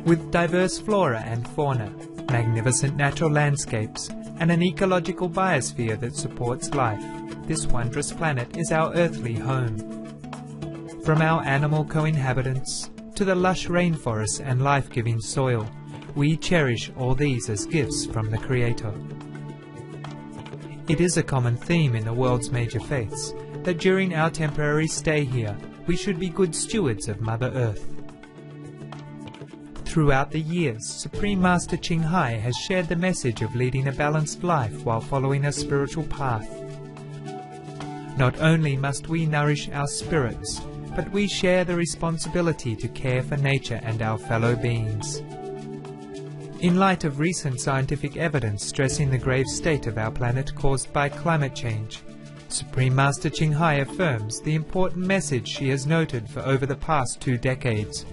With diverse flora and fauna, magnificent natural landscapes, and an ecological biosphere that supports life, this wondrous planet is our earthly home. From our animal co-inhabitants to the lush rainforests and life-giving soil, we cherish all these as gifts from the Creator. It is a common theme in the world's major faiths that during our temporary stay here, we should be good stewards of Mother Earth. Throughout the years, Supreme Master Chinghai has shared the message of leading a balanced life while following a spiritual path. Not only must we nourish our spirits, but we share the responsibility to care for nature and our fellow beings. In light of recent scientific evidence stressing the grave state of our planet caused by climate change, Supreme Master Chinghai affirms the important message she has noted for over the past 2 decades.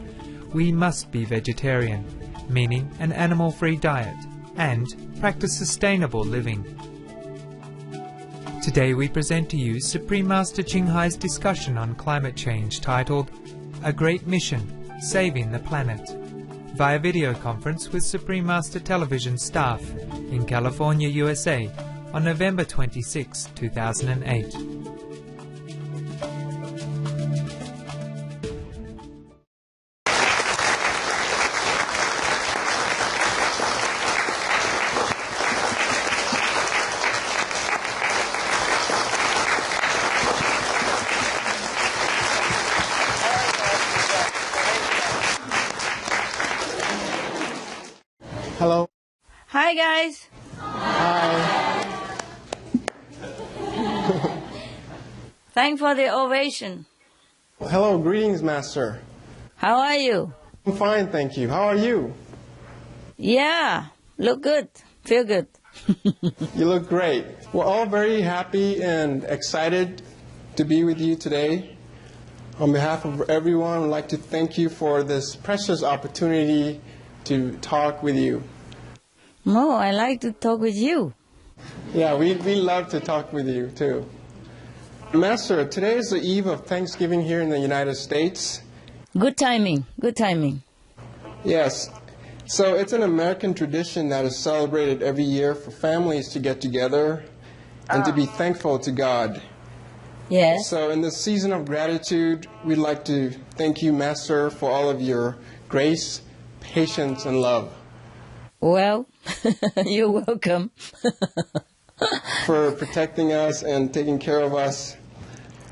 We must be vegetarian, meaning an animal-free diet, and practice sustainable living. Today we present to you Supreme Master Chinghai's discussion on climate change titled, A Great Mission, Saving the Planet, via video conference with Supreme Master Television staff in California, USA, on November 26, 2008. Hello. Hi, guys. Hi. Thanks for the ovation. Hello, greetings, Master. How are you? I'm fine, thank you. How are you? Yeah, look good, feel good. You look great. We're all very happy and excited to be with you today. On behalf of everyone, I'd like to thank you for this precious opportunity to talk with you. No, I like to talk with you. Yeah, we love to talk with you, too. Master, today is the eve of Thanksgiving here in the United States. Good timing, good timing. Yes. So it's an American tradition that is celebrated every year for families to get together and to be thankful to God. Yes. So in this season of gratitude, we'd like to thank you, Master, for all of your grace, patience, and love. Well, you're welcome. For protecting us and taking care of us.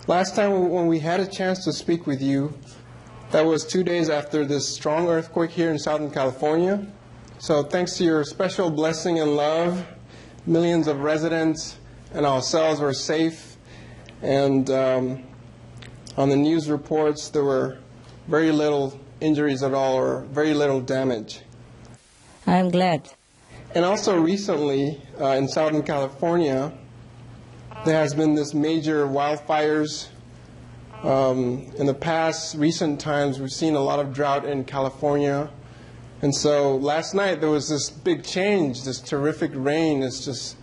Last time when we had a chance to speak with you, that was 2 days after this strong earthquake here in Southern California. So thanks to your special blessing and love, millions of residents and ourselves were safe. And on the news reports, there were very little injuries at all or very little damage. I'm glad. And also recently in Southern California, there has been this major wildfires. In the past recent times, we've seen a lot of drought in California. And so last night there was this big change, this terrific rain is just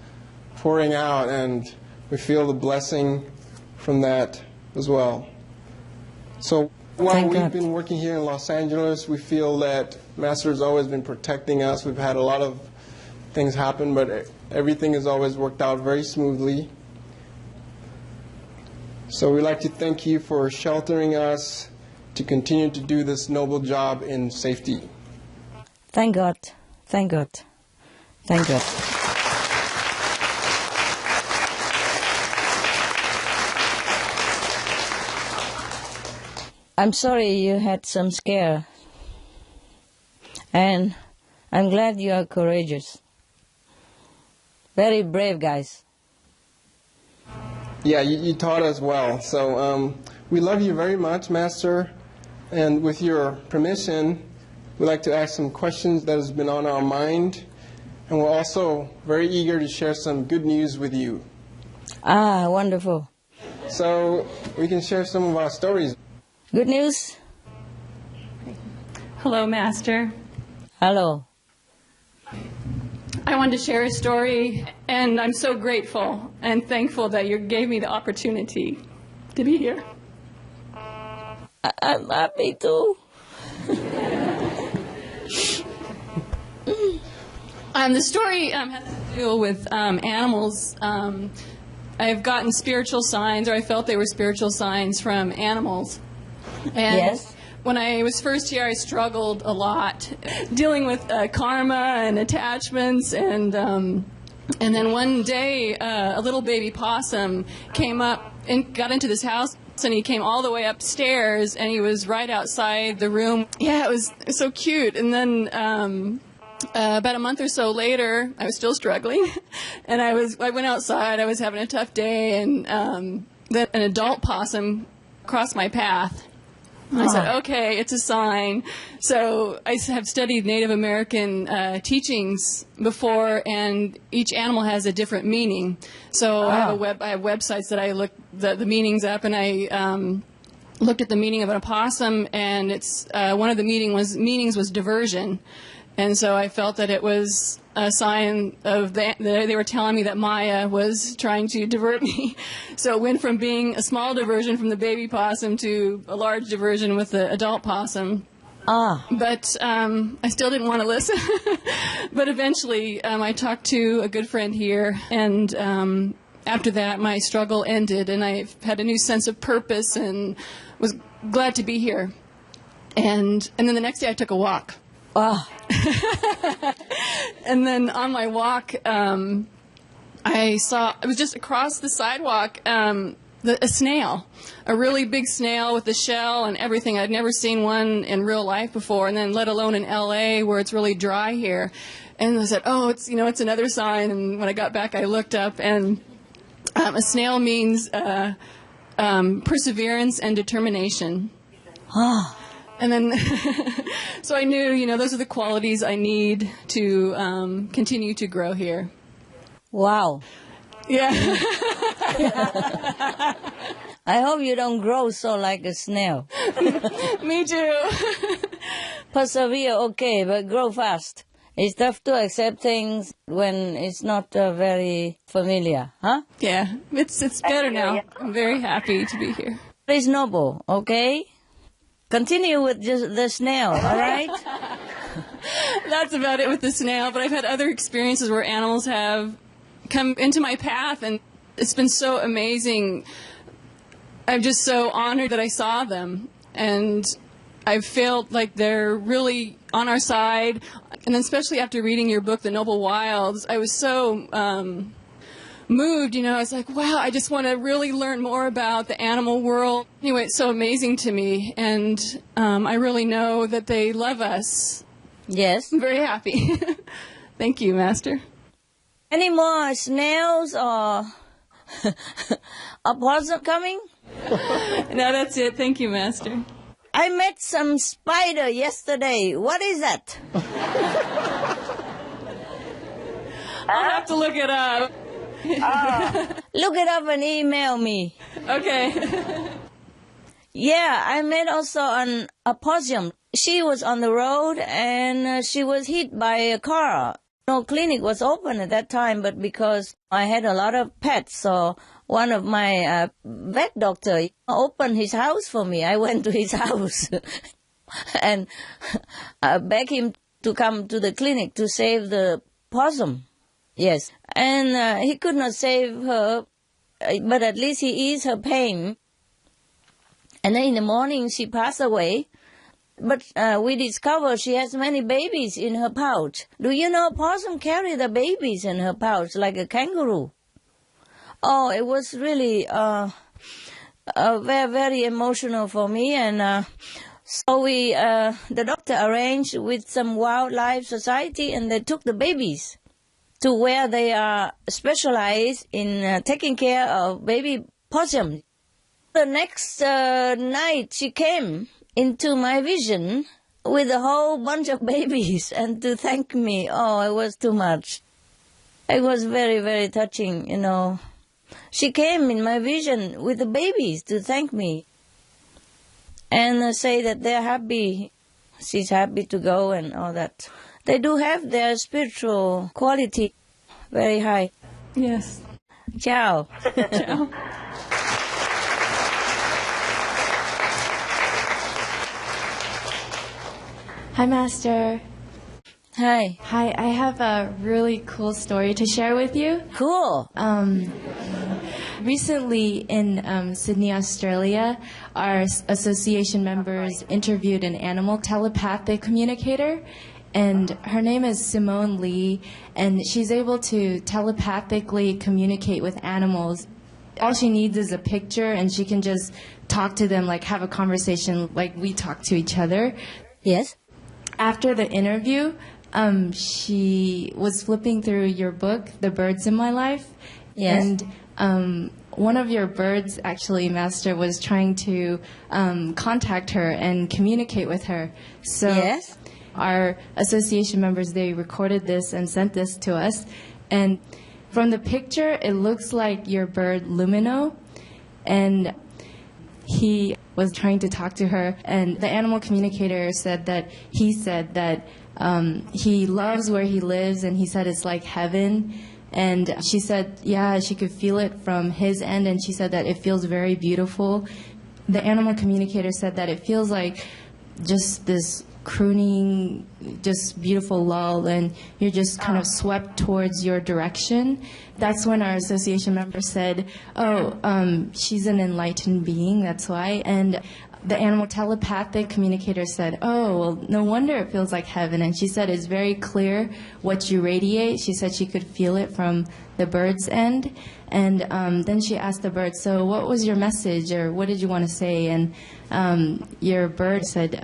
pouring out, and we feel the blessing from that as well. So while we've been working here in Los Angeles, we feel that Master has always been protecting us. We've had a lot of things happen, but everything has always worked out very smoothly. So we'd like to thank you for sheltering us to continue to do this noble job in safety. Thank God. Thank God. Thank God. I'm sorry you had some scare. And I'm glad you are courageous. Very brave, guys. Yeah, you taught us well. So we love you very much, Master. And with your permission, we'd like to ask some questions that has been on our mind. And we're also very eager to share some good news with you. Ah, wonderful. So we can share some of our stories. Good news? Hello, Master. Hello. I wanted to share a story, and I'm so grateful and thankful that you gave me the opportunity to be here. I'm happy too. The story has to do with animals. I've gotten spiritual signs, or I felt they were spiritual signs from animals. And Yes. when I was first here, I struggled a lot dealing with karma and attachments, and then one day a little baby possum came up and got into this house, and he came all the way upstairs, and he was right outside the room. Yeah, it was so cute. And then about a month or so later, I was still struggling, and I went outside. I was having a tough day, and then an adult possum crossed my path. And I said, okay, it's a sign. So I have studied Native American teachings before, and each animal has a different meaning. So I have websites that I look the meanings up, and I looked at the meaning of an opossum, and it's one of the meanings was diversion. And so I felt that it was a sign of they were telling me that Maya was trying to divert me. So it went from being a small diversion from the baby possum to a large diversion with the adult possum. But I still didn't want to listen. But eventually I talked to a good friend here, and after that my struggle ended, and I had a new sense of purpose and was glad to be here. And then the next day I took a walk. And then on my walk, I saw, it was just across the sidewalk, a snail, a really big snail with a shell and everything. I'd never seen one in real life before, and then let alone in LA where it's really dry here. And I said, oh, it's another sign. And when I got back, I looked up, and a snail means perseverance and determination. And then, so I knew, those are the qualities I need to continue to grow here. Wow. Yeah. I hope you don't grow so like a snail. Me too. Persevere, okay, but grow fast. It's tough to accept things when it's not very familiar, huh? Yeah, it's better now. I'm very happy to be here. It's noble, okay? Continue with just the snail, all right? That's about it with the snail, but I've had other experiences where animals have come into my path, and it's been so amazing. I'm just so honored that I saw them, and I felt like they're really on our side. And then especially after reading your book, The Noble Wilds, I was so moved, I was like, wow, I just want to really learn more about the animal world. Anyway, it's so amazing to me, and I really know that they love us. Yes. I'm very happy. Thank you, Master. Any more snails or opossum coming? No, that's it. Thank you, Master. I met some spider yesterday. What is that? I'll have to look it up. Look it up and email me. Okay. Yeah, I met also an opossum. She was on the road, and she was hit by a car. No clinic was open at that time, but because I had a lot of pets, so one of my vet doctor opened his house for me. I went to his house and begged him to come to the clinic to save the possum. Yes, and he could not save her, but at least he eased her pain. And then in the morning she passed away. But we discovered she has many babies in her pouch. Do you know possum carry the babies in her pouch like a kangaroo? Oh, it was really very, very emotional for me. And so the doctor arranged with some wildlife society, and they took the babies to where they are specialized in taking care of baby possum. The next night she came into my vision with a whole bunch of babies and to thank me. Oh, it was too much. It was very, very touching, She came in my vision with the babies to thank me and say that they're happy. She's happy to go and all that. They do have their spiritual quality very high. Yes. Ciao. Ciao. Hi, Master. Hi. Hi, I have a really cool story to share with you. Cool. Recently in Sydney, Australia, our association members interviewed an animal telepathic communicator, and her name is Simone Lee, and she's able to telepathically communicate with animals. All she needs is a picture, and she can just talk to them, like have a conversation like we talk to each other. Yes? After the interview, she was flipping through your book, The Birds in My Life. Yes. And one of your birds, actually, Master, was trying to contact her and communicate with her. So Yes? our association members, they recorded this and sent this to us. And from the picture, it looks like your bird, Lumino. And he was trying to talk to her. And the animal communicator said that he loves where he lives, and he said it's like heaven. And she said, yeah, she could feel it from his end, and she said that it feels very beautiful. The animal communicator said that it feels like just this crooning, just beautiful lull, and you're just kind of swept towards your direction. That's when our association member said, she's an enlightened being, that's why. And the animal telepathic communicator said, oh, well, no wonder it feels like heaven. And she said it's very clear what you radiate. She said she could feel it from the bird's end. And then she asked the bird, so what was your message, or what did you want to say? And your bird said,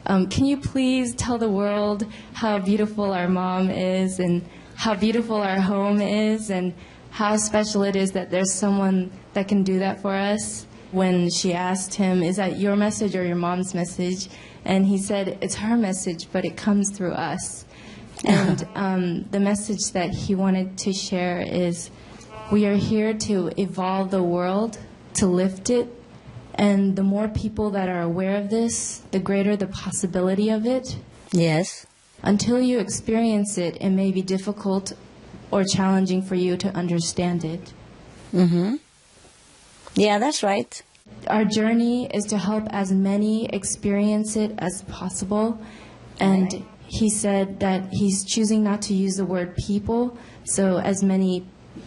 can you please tell the world how beautiful our mom is, and how beautiful our home is, and how special it is that there's someone that can do that for us? When she asked him, is that your message or your mom's message? And he said, it's her message, but it comes through us. And the message that he wanted to share is, we are here to evolve the world, to lift it. And the more people that are aware of this, the greater the possibility of it. Yes. Until you experience it, it may be difficult or challenging for you to understand it. Mm-hmm. Yeah, that's right. Our journey is to help as many experience it as possible. And he said that he's choosing not to use the word people, so as many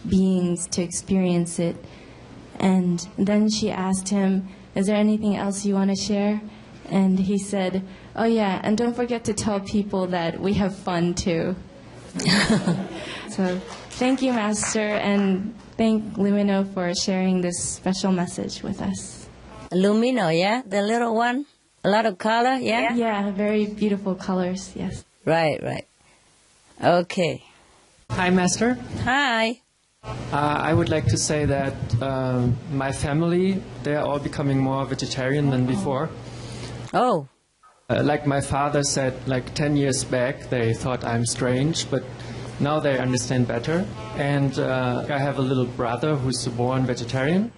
beings to experience it. And then she asked him, is there anything else you want to share? And he said, oh yeah, and don't forget to tell people that we have fun too. So thank you, Master, and thank Lumino for sharing this special message with us. Lumino, yeah? The little one? A lot of color, yeah? Yeah, very beautiful colors, yes. Right. Okay. Hi, Master. Hi. I would like to say that my family, they are all becoming more vegetarian than before. Oh. Like my father said, like 10 years back, they thought I'm strange, but now they understand better. And I have a little brother who's born vegetarian.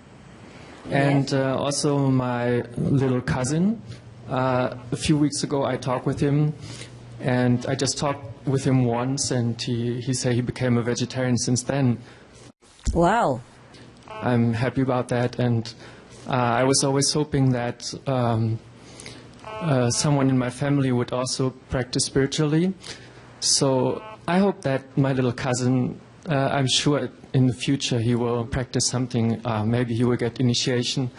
And also my little cousin. A few weeks ago, I talked with him, and I just talked with him once, and he said he became a vegetarian since then. Wow. I'm happy about that, and I was always hoping that someone in my family would also practice spiritually. So I hope that my little cousin, I'm sure in the future he will practice something. Maybe he will get initiation.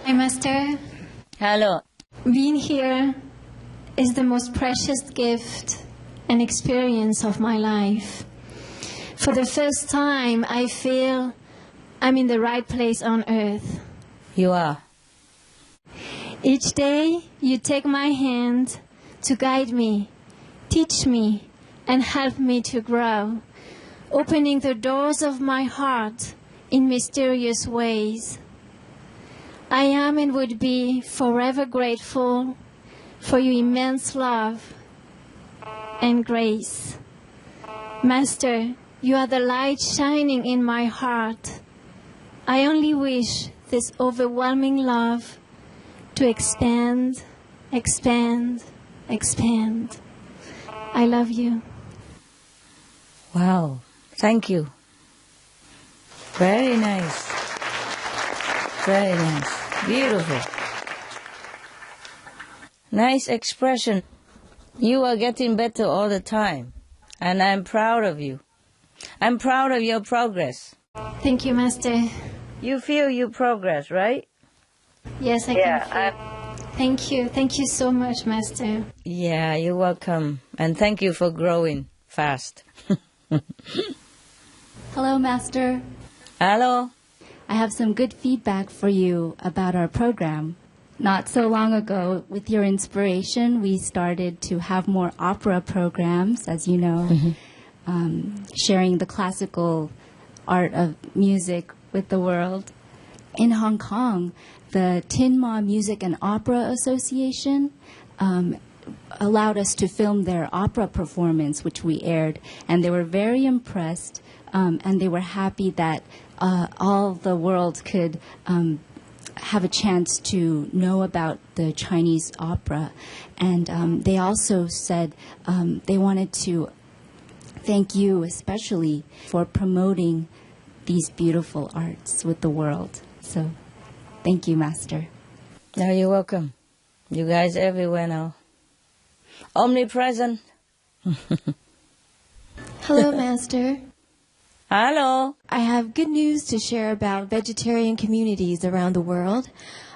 Hi, Master. Hello. Being here is the most precious gift and experience of my life. For the first time, I feel I'm in the right place on earth. You are. Each day, you take my hand to guide me, teach me, and help me to grow, opening the doors of my heart in mysterious ways. I am and would be forever grateful for your immense love and grace. Master, you are the light shining in my heart. I only wish this overwhelming love to expand, expand, expand. I love you. Wow. Thank you. Very nice. Very nice. Beautiful. Nice expression. You are getting better all the time, and I'm proud of you. I'm proud of your progress. Thank you, Master. You feel you progress, right? Yes, I can feel. Thank you. Thank you so much, Master. Yeah, you're welcome. And thank you for growing fast. Hello, Master. Hello. I have some good feedback for you about our program. Not so long ago, with your inspiration, we started to have more opera programs, as you know, sharing the classical art of music with the world. In Hong Kong, the Tin Ma Music and Opera Association allowed us to film their opera performance, which we aired, and they were very impressed, and they were happy that all the world could have a chance to know about the Chinese opera. And they also said they wanted to thank you especially for promoting these beautiful arts with the world. So thank you, Master. No, you're welcome. You guys everywhere now. Omnipresent. Hello, Master. Hello. I have good news to share about vegetarian communities around the world.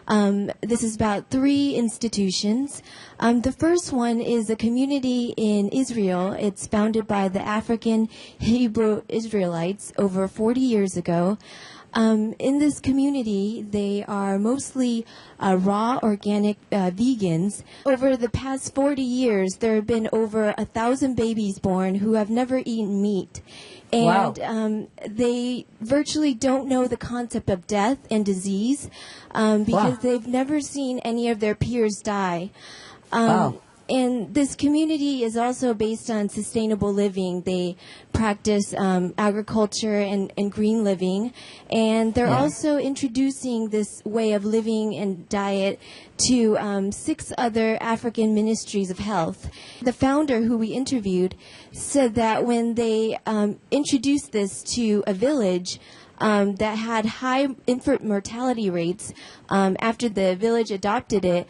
This is about 3 institutions. The first one is a community in Israel. It's founded by the African Hebrew Israelites over 40 years ago. In this community, they are mostly raw, organic vegans. Over the past 40 years, there have been over 1,000 babies born who have never eaten meat. And Wow. They virtually don't know the concept of death and disease because they've never seen any of their peers die. Wow. And this community is also based on sustainable living. They practice agriculture and green living. And they're also introducing this way of living and diet to 6 other African ministries of health. The founder, who we interviewed, said that when they introduced this to a village that had high infant mortality rates, after the village adopted it,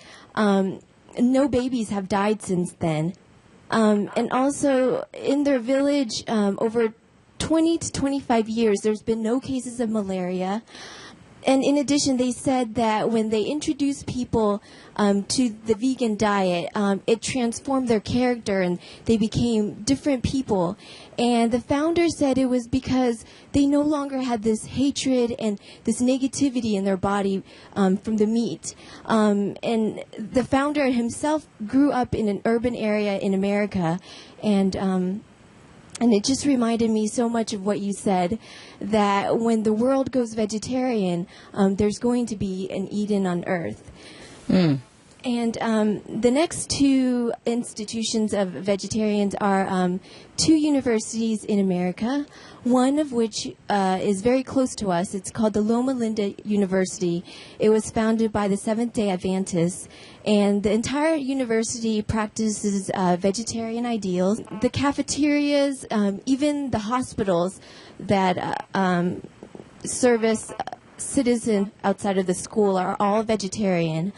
no babies have died since then. And also, in their village, over 20 to 25 years, there's been no cases of malaria. And in addition, they said that when they introduced people to the vegan diet, it transformed their character and they became different people. And the founder said it was because they no longer had this hatred and this negativity in their body from the meat. And the founder himself grew up in an urban area in America, and it just reminded me so much of what you said, that when the world goes vegetarian, there's going to be an Eden on earth. And the next 2 institutions of vegetarians are 2 universities in America, one of which is very close to us. It's called the Loma Linda University. It was founded by the Seventh-day Adventists, and the entire university practices vegetarian ideals. The cafeterias, even the hospitals that service citizens outside of the school are all vegetarian.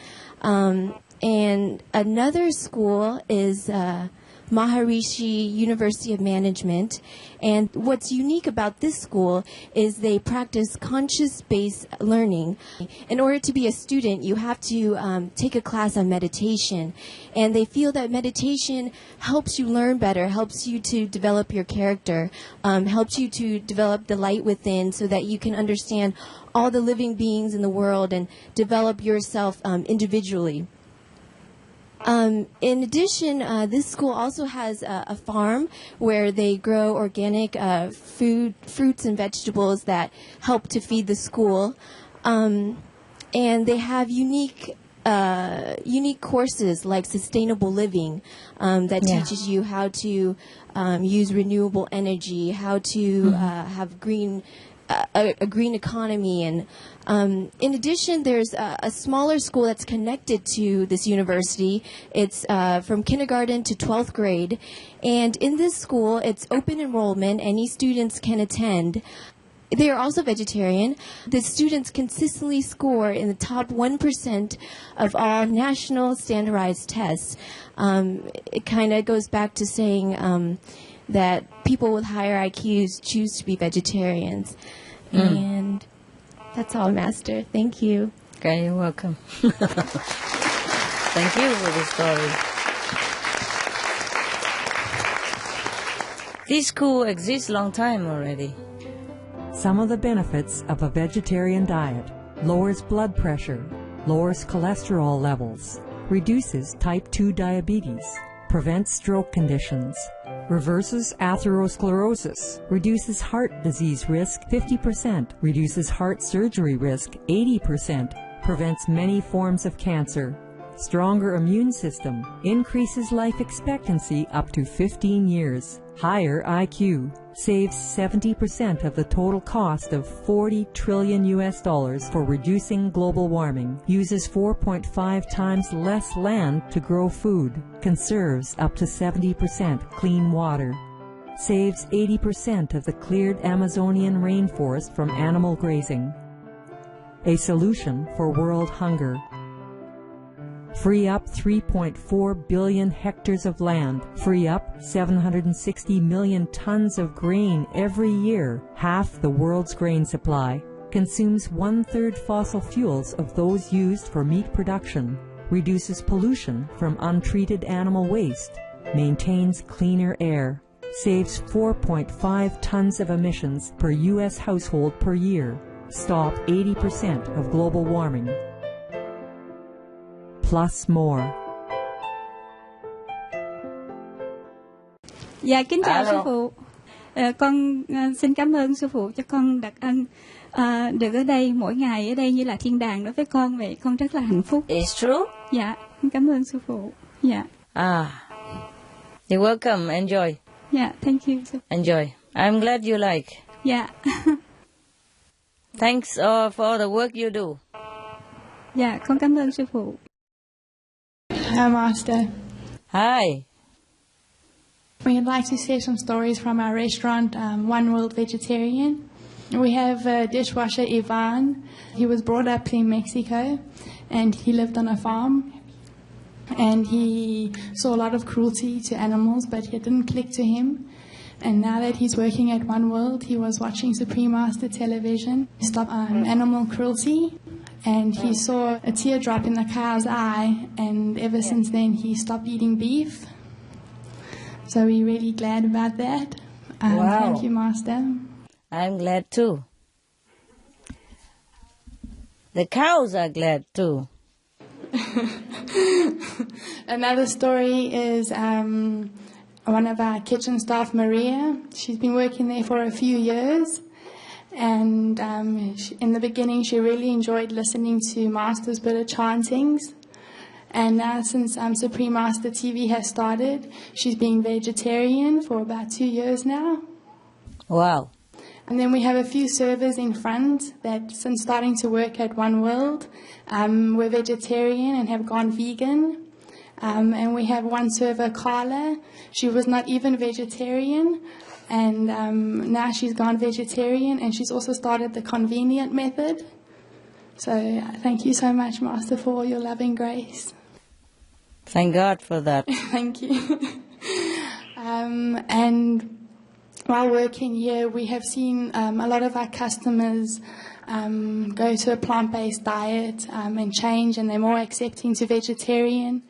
And another school is Maharishi University of Management. And what's unique about this school is they practice conscious-based learning. In order to be a student, you have to take a class on meditation. And they feel that meditation helps you learn better, helps you to develop your character, helps you to develop the light within so that you can understand all the living beings in the world and develop yourself individually. In addition, this school also has a farm where they grow organic fruits and vegetables that help to feed the school. And they have unique courses like sustainable living that teaches you how to use renewable energy, how to have a green economy. And in addition, there's a smaller school that's connected to this university. It's from kindergarten to 12th grade. And in this school, it's open enrollment. Any students can attend. they are also vegetarian. The students consistently score in the top 1% of all national standardized tests. It kind of goes back to saying that people with higher IQs choose to be vegetarians. And that's all, Master. Thank you. Okay, you're welcome. Thank you for the story. This school exists long time already. Some of the benefits of a vegetarian diet: lowers blood pressure, lowers cholesterol levels, reduces type 2 diabetes, prevents stroke conditions, reverses atherosclerosis, reduces heart disease risk 50%, reduces heart surgery risk 80%, prevents many forms of cancer, stronger immune system, increases life expectancy up to 15 years, higher IQ, saves 70% of the total cost of $40 trillion for reducing global warming, uses 4.5 times less land to grow food, conserves up to 70% clean water, saves 80% of the cleared Amazonian rainforest from animal grazing. A solution for world hunger. Free up 3.4 billion hectares of land, free up 760 million tons of grain every year, half the world's grain supply, consumes 1/3 fossil fuels of those used for meat production, reduces pollution from untreated animal waste, maintains cleaner air, saves 4.5 tons of emissions per U.S. household per year, stop 80% of global warming. Plus more. Dạ, kính chào sư phụ. Con xin cảm ơn sư phụ cho con đặc ân được ở đây mỗi ngày ở đây như là thiên đàng đối với con vậy. Con rất là hạnh phúc. It's true? Dạ, cảm ơn sư phụ. Dạ. You're welcome. Enjoy. Dạ, thank you. Enjoy. I'm glad you like. Dạ. Thanks for all the work you do. Dạ, con cảm ơn sư phụ. Hi, Master. Hi. We'd like to share some stories from our restaurant, One World Vegetarian. We have dishwasher Ivan. He was brought up in Mexico, and he lived on a farm. And he saw a lot of cruelty to animals, but it didn't click to him. And now that he's working at One World, he was watching Supreme Master television, stopped animal cruelty, and he saw a teardrop in the cow's eye, and ever since then he stopped eating beef. So we're really glad about that. Wow. Thank you, Master. I'm glad too. The cows are glad too. Another story is one of our kitchen staff, Maria. She's been working there for a few years. And in the beginning, she really enjoyed listening to Master's bit of chantings. And now, since Supreme Master TV has started, she's been vegetarian for about 2 years now. Wow. And then we have a few servers in front that, since starting to work at One World, were vegetarian and have gone vegan. And we have one server, Carla. She was not even vegetarian. And now she's gone vegetarian, and she's also started the convenient method. So thank you so much, Master, for all your loving grace. Thank God for that. Thank you. And while working here, we have seen a lot of our customers go to a plant-based diet and change, and they're more accepting to vegetarian.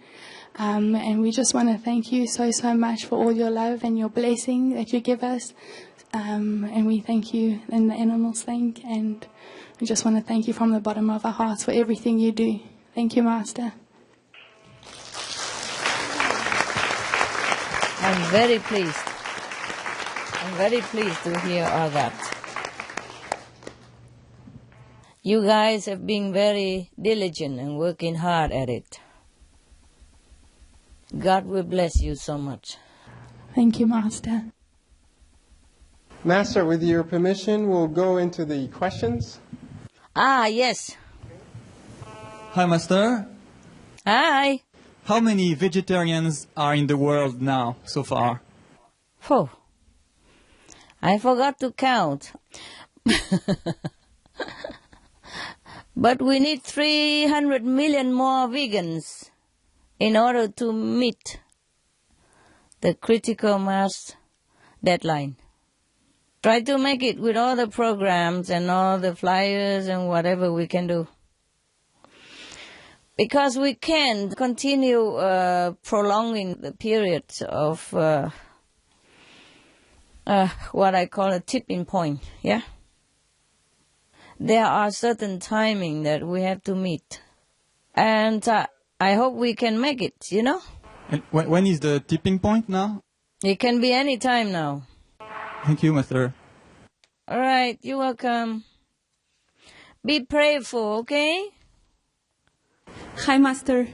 And we just want to thank you so much for all your love and your blessing that you give us. And we thank you, and the animals thank, and we just want to thank you from the bottom of our hearts for everything you do. Thank you, Master. I'm very pleased. I'm very pleased to hear all that. You guys have been very diligent and working hard at it. God will bless you so much. Thank you, Master. Master, with your permission, we'll go into the questions. Yes. Hi, Master. Hi. How many vegetarians are in the world now, so far? I forgot to count. But we need 300 million more vegans in order to meet the critical mass deadline. Try to make it with all the programs and all the flyers and whatever we can do. Because we can't continue prolonging the period of what I call a tipping point, yeah? There are certain timing that we have to meet. And I hope we can make it, you know? And when is the tipping point now? It can be any time now. Thank you, Master. All right, you're welcome. Be prayerful, okay? Hi, Master.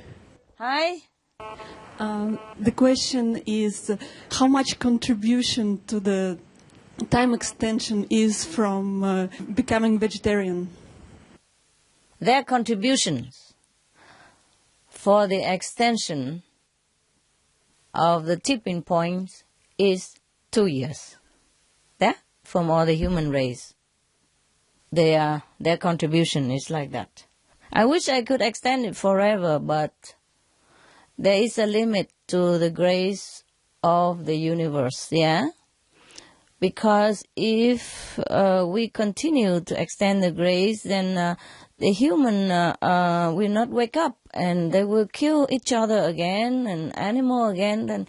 Hi. The question is, how much contribution to the time extension is from becoming vegetarian? Their contributions for the extension of the tipping point is 2 years. Yeah? From all the human race. Their contribution is like that. I wish I could extend it forever, but there is a limit to the grace of the universe, yeah? Because if we continue to extend the grace, then the human will not wake up, and they will kill each other again, and animal again, then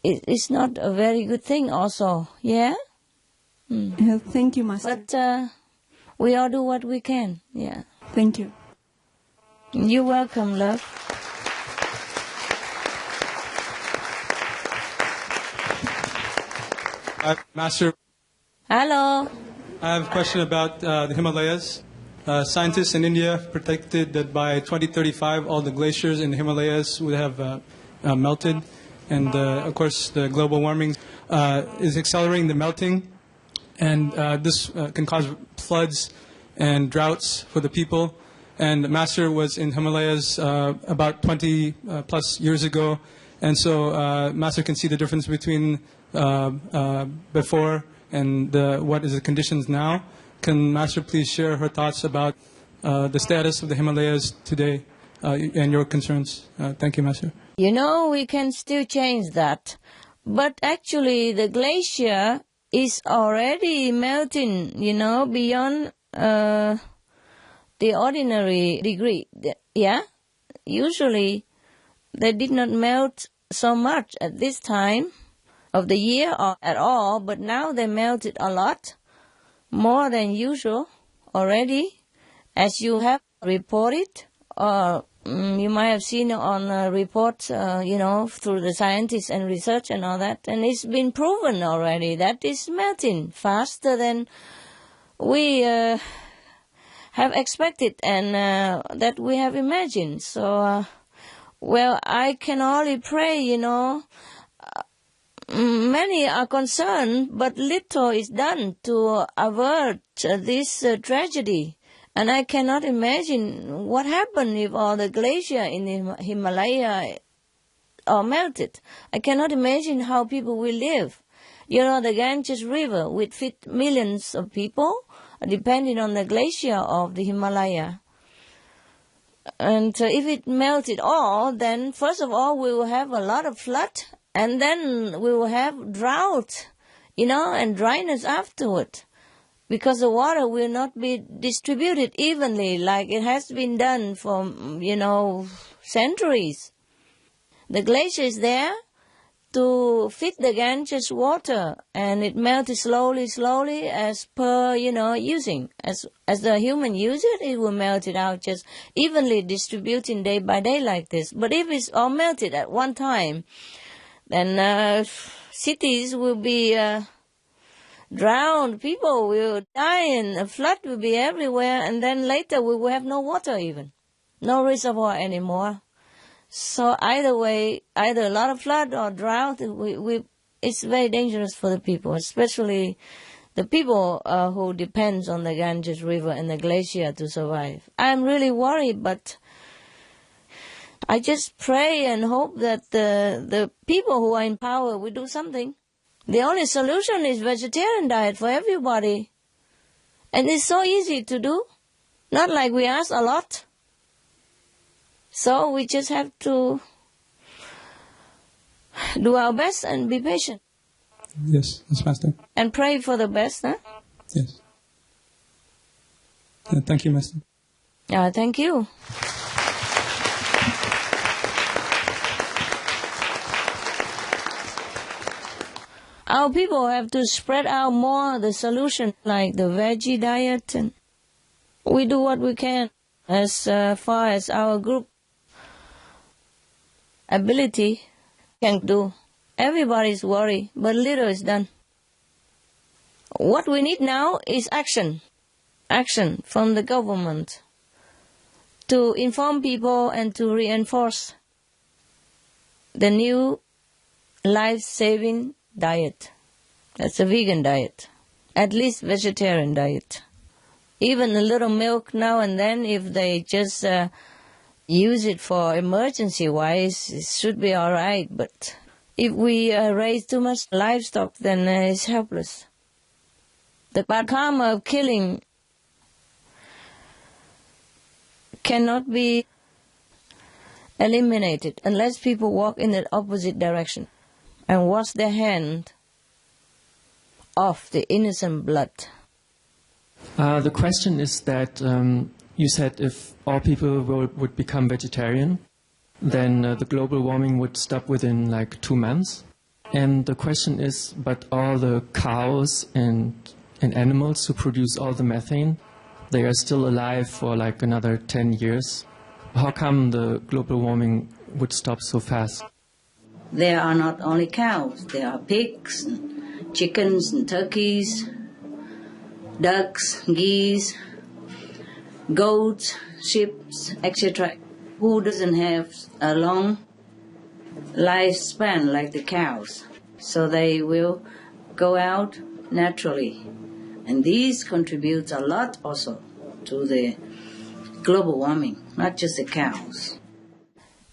it's not a very good thing also, yeah? Thank you, Master. But we all do what we can, yeah. Thank you. You're welcome, love. Master. Hello. I have a question about the Himalayas. Scientists in India predicted that by 2035 all the glaciers in the Himalayas would have melted. And of course the global warming is accelerating the melting. And this can cause floods and droughts for the people. And Master was in Himalayas about 20 plus years ago. And so Master can see the difference between before and what is the conditions now. Can Master please share her thoughts about the status of the Himalayas today and your concerns? Thank you, Master. You know, we can still change that. But actually the glacier is already melting, you know, beyond the ordinary degree. Yeah? Usually they did not melt so much at this time of the year or at all, but now they melted a lot, more than usual already, as you have reported, or you might have seen on reports, you know, through the scientists and research and all that, and it's been proven already that it's melting faster than we have expected and that we have imagined. So, well, I can only pray, you know. Many are concerned, but little is done to avert this tragedy. And I cannot imagine what happened if all the glacier in the Himalaya are melted. I cannot imagine how people will live. You know, the Ganges River will feed millions of people, depending on the glacier of the Himalaya. And if it melted all, then first of all we will have a lot of flood, and then we will have drought, you know, and dryness afterward. Because the water will not be distributed evenly like it has been done for, you know, centuries. The glacier is there to feed the Ganges water, and it melts slowly as per, you know, using. As the human use it, it will melt it out, just evenly distributing day by day like this. But if it's all melted at one time, then cities will be drowned, people will die, and a flood will be everywhere, and then later we will have no water even, no reservoir anymore. So either way, either a lot of flood or drought, it's very dangerous for the people, especially the people who depends on the Ganges River and the glacier to survive. I'm really worried, but I just pray and hope that the people who are in power will do something. The only solution is vegetarian diet for everybody. And it's so easy to do. Not like we ask a lot. So we just have to do our best and be patient. Yes, Master. And pray for the best, huh? Yes. Thank you, Master. Thank you. Our people have to spread out more the solution, like the veggie diet, and we do what we can as far as our group ability can do. Everybody's worried, but little is done. What we need now is action. Action from the government to inform people and to reinforce the new life-saving diet. That's a vegan diet. At least vegetarian diet. Even a little milk now and then, if they just use it for emergency-wise, it should be all right. But if we raise too much livestock, then it's helpless. The bad karma of killing cannot be eliminated unless people walk in the opposite direction and wash their hand off the innocent blood. The question is that you said if all people would become vegetarian, then the global warming would stop within like 2 months. And the question is, but all the cows and animals who produce all the methane, they are still alive for like another 10 years. How come the global warming would stop so fast? There are not only cows, there are pigs, and chickens and turkeys, ducks, geese, goats, sheep, etc. Who doesn't have a long lifespan like the cows. So they will go out naturally. And these contribute a lot also to the global warming, not just the cows.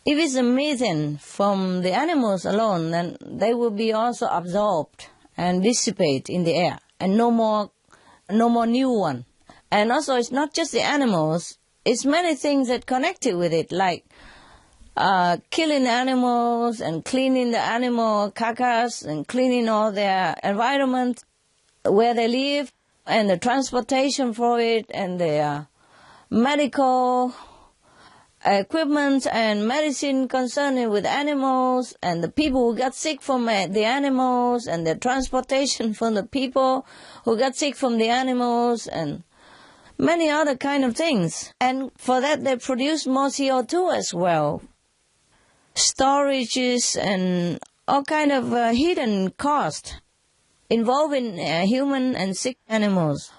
If it's a methane from the animals alone, then they will be also absorbed and dissipate in the air, and no more new one. And also, it's not just the animals; it's many things that connected with it, like killing animals and cleaning the animal carcass and cleaning all their environment where they live, and the transportation for it, and the medical equipment and medicine concerning with animals, and the people who got sick from the animals, and the transportation from the people who got sick from the animals, and many other kind of things. And for that they produce more CO2 as well. Storages and all kind of hidden cost involving human and sick animals.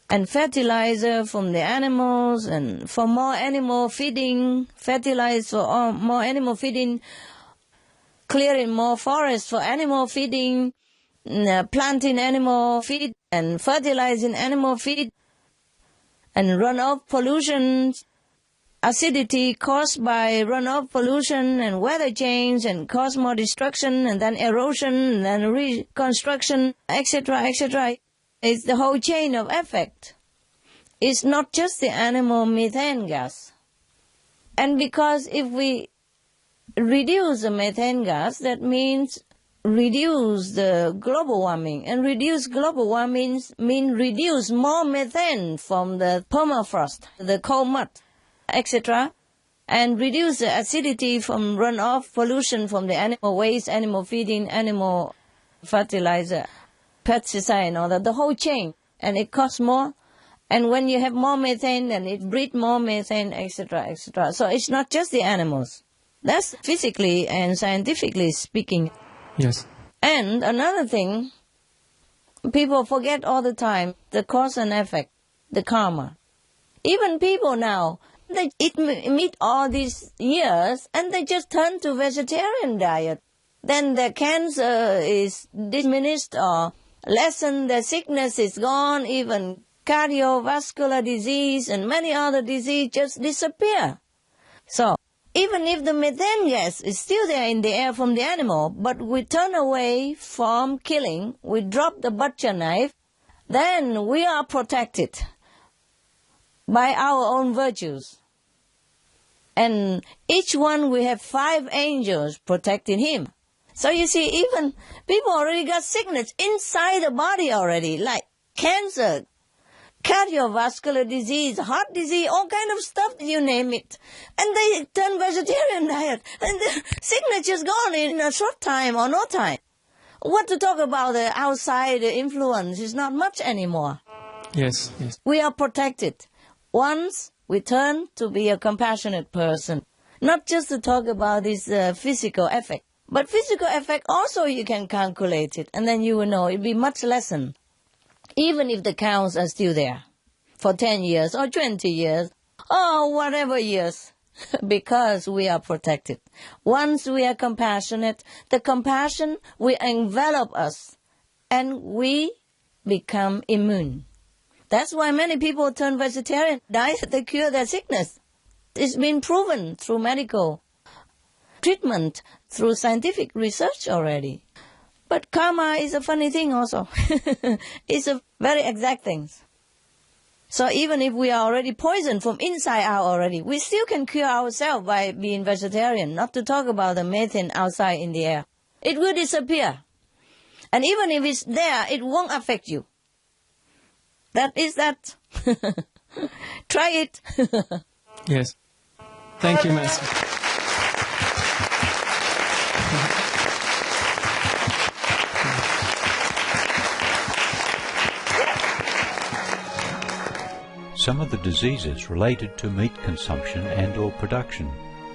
And fertilizer from the animals, and for more animal feeding, fertilizer for more animal feeding, clearing more forests for animal feeding, planting animal feed, and fertilizing animal feed, and runoff pollution, acidity caused by runoff pollution and weather change, and cause more destruction, and then erosion, and then reconstruction, etc., etc. It's the whole chain of effect. It's not just the animal methane gas. And because if we reduce the methane gas, that means reduce the global warming. And reduce global warming means reduce more methane from the permafrost, the cold mud, etc. And reduce the acidity from runoff pollution from the animal waste, animal feeding, animal fertilizer, pesticide and all that, the whole chain, and it costs more. And when you have more methane, then it breeds more methane, etc., etc. So it's not just the animals. That's physically and scientifically speaking. Yes. And another thing, people forget all the time, the cause and effect, the karma. Even people now, they eat meat all these years, and they just turn to vegetarian diet. Then their cancer is diminished or lessen, the sickness is gone, even cardiovascular disease and many other diseases just disappear. So, even if the methane gas is still there in the air from the animal, but we turn away from killing, we drop the butcher knife, then we are protected by our own virtues. And each one we have 5 angels protecting him. So you see, even people already got sickness inside the body already, like cancer, cardiovascular disease, heart disease, all kind of stuff, you name it. And they turn vegetarian diet, and the sickness is gone in a short time or no time. What to talk about the outside influence is not much anymore. Yes, yes. We are protected. Once we turn to be a compassionate person, not just to talk about this physical effect, but physical effect also you can calculate it, and then you will know it'll be much lessened. Even if the counts are still there for 10 years or 20 years or whatever years, because we are protected. Once we are compassionate, the compassion will envelop us and we become immune. That's why many people turn vegetarian diet to cure their sickness. It's been proven through medical treatment, through scientific research already. But karma is a funny thing also. It's a very exact thing. So even if we are already poisoned from inside out already, we still can cure ourselves by being vegetarian, not to talk about the methane outside in the air. It will disappear. And even if it's there, it won't affect you. That is that. Try it. Yes. Thank you, Master. Some of the diseases related to meat consumption and/or production: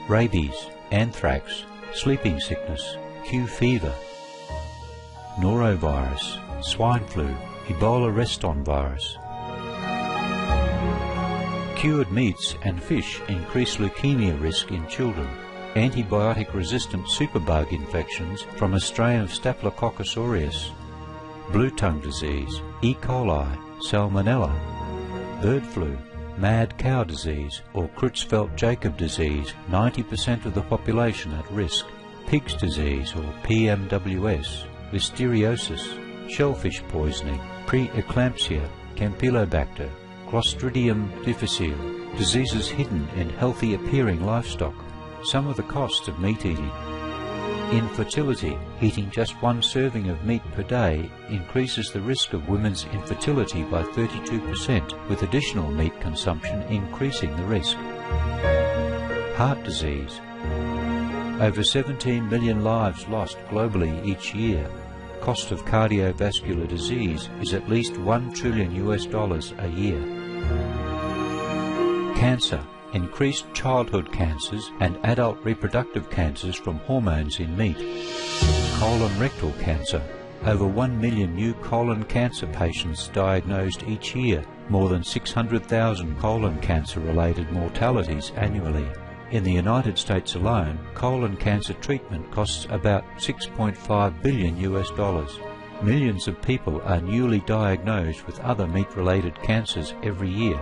rabies, anthrax, sleeping sickness, Q fever, norovirus, swine flu, Ebola reston virus. Cured meats and fish increase leukemia risk in children. Antibiotic-resistant superbug infections from a strain of Staphylococcus aureus, blue tongue disease, E. coli, salmonella, bird flu, mad cow disease or Creutzfeldt-Jakob disease, 90% of the population at risk, pig's disease or PMWS, listeriosis, shellfish poisoning, preeclampsia, Campylobacter, Clostridium difficile, diseases hidden in healthy appearing livestock. Some of the costs of meat eating: infertility. Eating just 1 serving of meat per day increases the risk of women's infertility by 32%, with additional meat consumption increasing the risk. Heart disease. Over 17 million lives lost globally each year. Cost of cardiovascular disease is at least $1 trillion a year. Cancer. Increased childhood cancers and adult reproductive cancers from hormones in meat. Colon rectal cancer. Over 1 million new colon cancer patients diagnosed each year, more than 600,000 colon cancer-related mortalities annually. In the United States alone, colon cancer treatment costs about $6.5 billion. Millions of people are newly diagnosed with other meat-related cancers every year.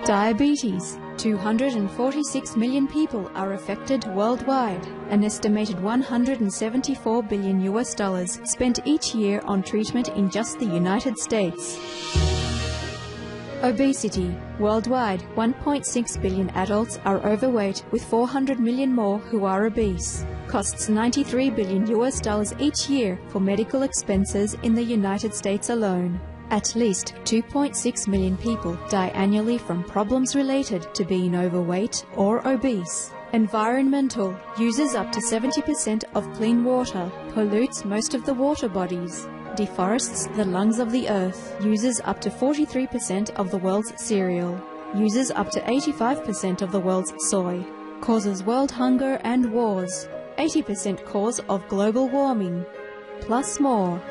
Diabetes. 246 million people are affected worldwide. An estimated $174 billion spent each year on treatment in just the United States. Obesity. Worldwide, 1.6 billion adults are overweight, with 400 million more who are obese. Costs $93 billion each year for medical expenses in the United States alone. At least 2.6 million people die annually from problems related to being overweight or obese. Environmental. Uses up to 70% of clean water. Pollutes most of the water bodies. Deforests the lungs of the earth. Uses up to 43% of the world's cereal. Uses up to 85% of the world's soy. Causes world hunger and wars. 80% cause of global warming. Plus more.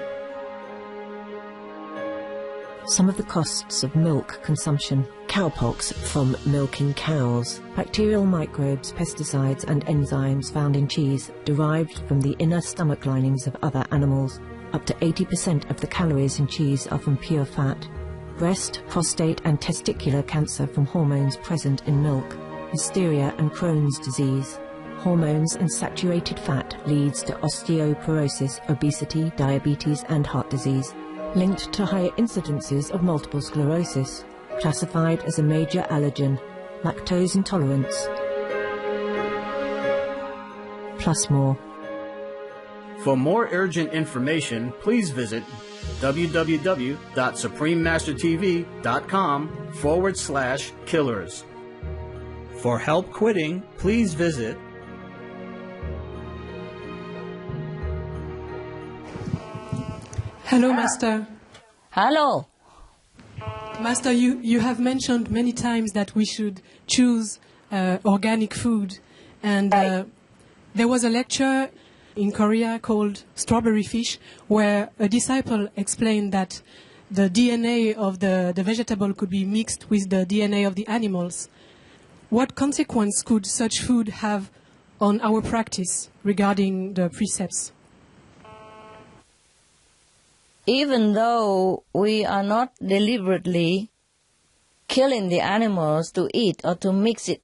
Some of the costs of milk consumption: cowpox from milking cows, bacterial microbes, pesticides and enzymes found in cheese derived from the inner stomach linings of other animals. Up to 80% of the calories in cheese are from pure fat. Breast, prostate and testicular cancer from hormones present in milk. Hysteria and Crohn's disease. Hormones and saturated fat leads to osteoporosis, obesity, diabetes and heart disease. linked to higher incidences of multiple sclerosis, classified as a major allergen, lactose intolerance, plus more. For more urgent information, please visit www.suprememastertv.com/killers. For help quitting, please visit Hello, Master. Hello. Master, you have mentioned many times that we should choose organic food. And there was a lecture in Korea called Strawberry Fish, where a disciple explained that the DNA of the vegetable could be mixed with the DNA of the animals. What consequence could such food have on our practice regarding the precepts? Even though we are not deliberately killing the animals to eat or to mix it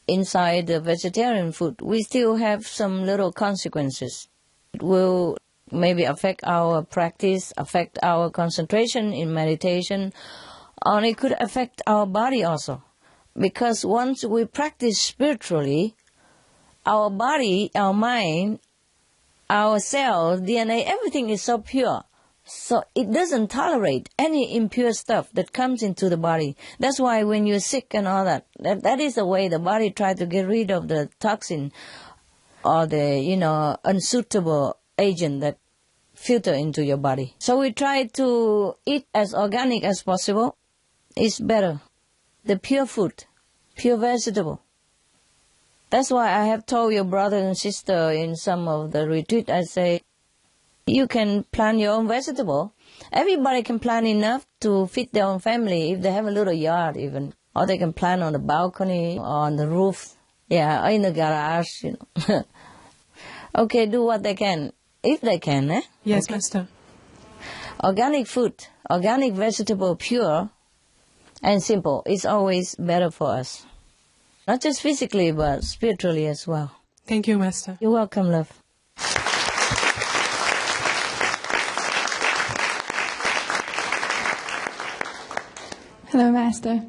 inside the vegetarian food, we still have some little consequences. It will maybe affect our practice, affect our concentration in meditation, or it could affect our body also. Because once we practice spiritually, our body, our mind, our cells, DNA, everything is so pure. So it doesn't tolerate any impure stuff that comes into the body. That's why when you're sick and all that is the way the body tries to get rid of the toxin or the, unsuitable agent that filter into your body. So we try to eat as organic as possible. It's better. The pure food, pure vegetable. That's why I have told your brother and sister in some of the retreat, I say, you can plant your own vegetable. Everybody can plant enough to feed their own family if they have a little yard even. Or they can plant on the balcony or on the roof. Yeah, or in the garage, Okay, do what they can. If they can, eh? Yes, okay. Master. Organic food, organic vegetable, pure and simple is always better for us. Not just physically, but spiritually as well. Thank you, Master. You're welcome, love. Hello, Master.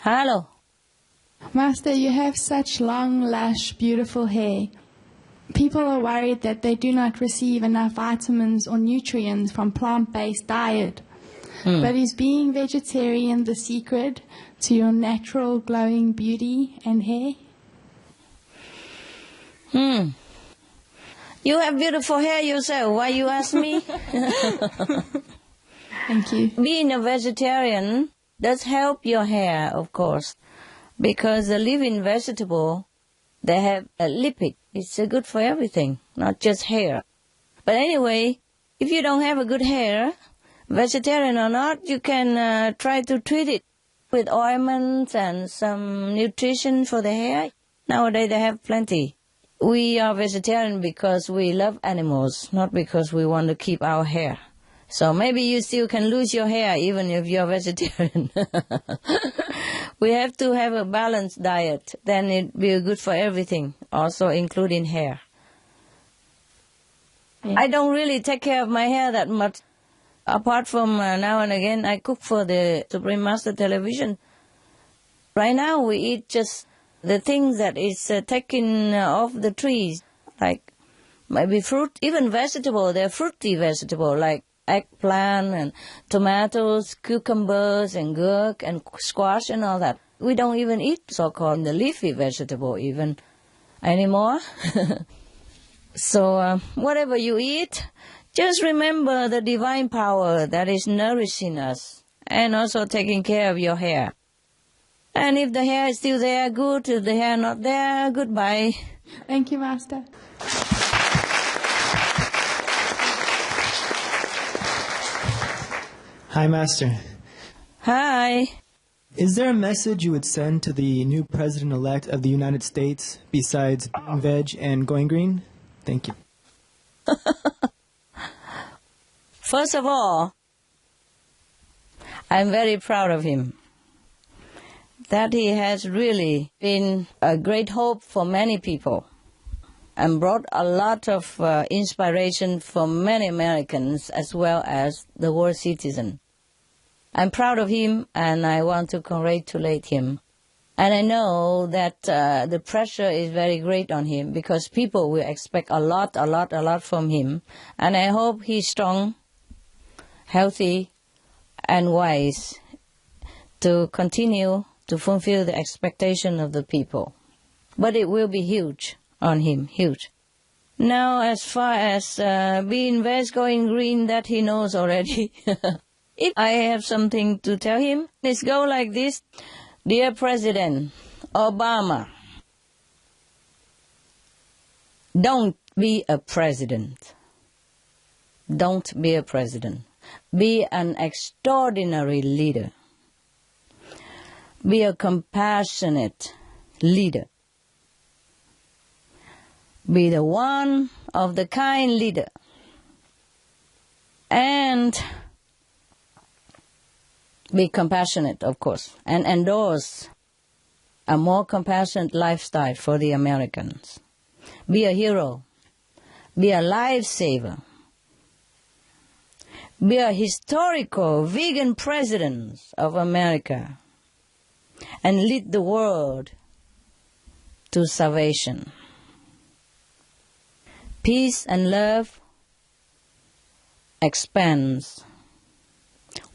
Hello. Master, you have such long, lush, beautiful hair. People are worried that they do not receive enough vitamins or nutrients from plant-based diet. But is being vegetarian the secret to your natural glowing beauty and hair? You have beautiful hair yourself. Why you ask me? Thank you. Being a vegetarian does help your hair, of course, because the living vegetable, they have a lipid. It's good for everything, not just hair. But anyway, if you don't have a good hair, vegetarian or not, you can try to treat it with ointments and some nutrition for the hair. Nowadays they have plenty. We are vegetarian because we love animals, not because we want to keep our hair. So maybe you still can lose your hair even if you're vegetarian. We have to have a balanced diet. Then it'll be good for everything, also including hair. Yeah. I don't really take care of my hair that much. Apart from now and again, I cook for the Supreme Master Television. Right now we eat just the things that is taken off the trees, like maybe fruit, even vegetable. They're fruity vegetable, like eggplant and tomatoes, cucumbers and gurk and squash and all that. We don't even eat so-called the leafy vegetable even anymore. So whatever you eat, just remember the divine power that is nourishing us and also taking care of your hair. And if the hair is still there, good. If the hair not there, goodbye. Thank you, Master. Hi, Master. Hi. Is there a message you would send to the new President-elect of the United States besides being veg and going green? Thank you. First of all, I'm very proud of him. That he has really been a great hope for many people. and brought a lot of inspiration for many Americans as well as the world citizen. I'm proud of him, and I want to congratulate him. And I know that the pressure is very great on him because people will expect a lot from him. And I hope he's strong, healthy, and wise to continue to fulfill the expectation of the people. But it will be huge on him, huge. Now, as far as being West going green, that he knows already. If I have something to tell him, let's go like this. Dear President Obama, don't be a president. Don't be a president. Be an extraordinary leader. Be a compassionate leader. Be the one of the kind leader. And be compassionate, of course, and endorse a more compassionate lifestyle for the Americans. Be a hero. Be a lifesaver. Be a historical vegan president of America and lead the world to salvation. Peace and love expands.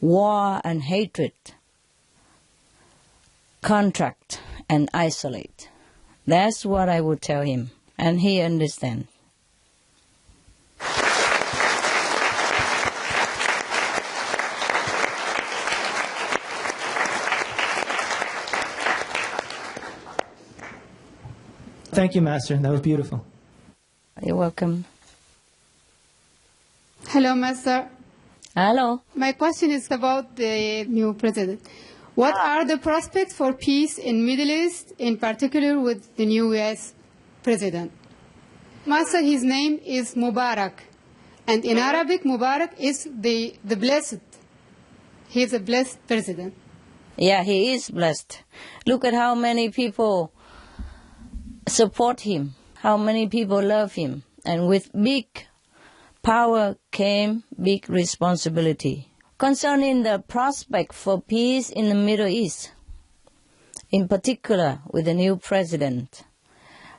War and hatred contract and isolate. That's what I would tell him, and he understands. Thank you, Master. That was beautiful. You're welcome. Hello, Master. Hello. My question is about the new president. What are the prospects for peace in Middle East, in particular with the new U.S. president? Master, his name is Mubarak. And in Arabic, Mubarak is the blessed. He is a blessed president. Yeah, he is blessed. Look at how many people support him, how many people love him. And with big power came big responsibility. Concerning the prospect for peace in the Middle East, in particular with the new president,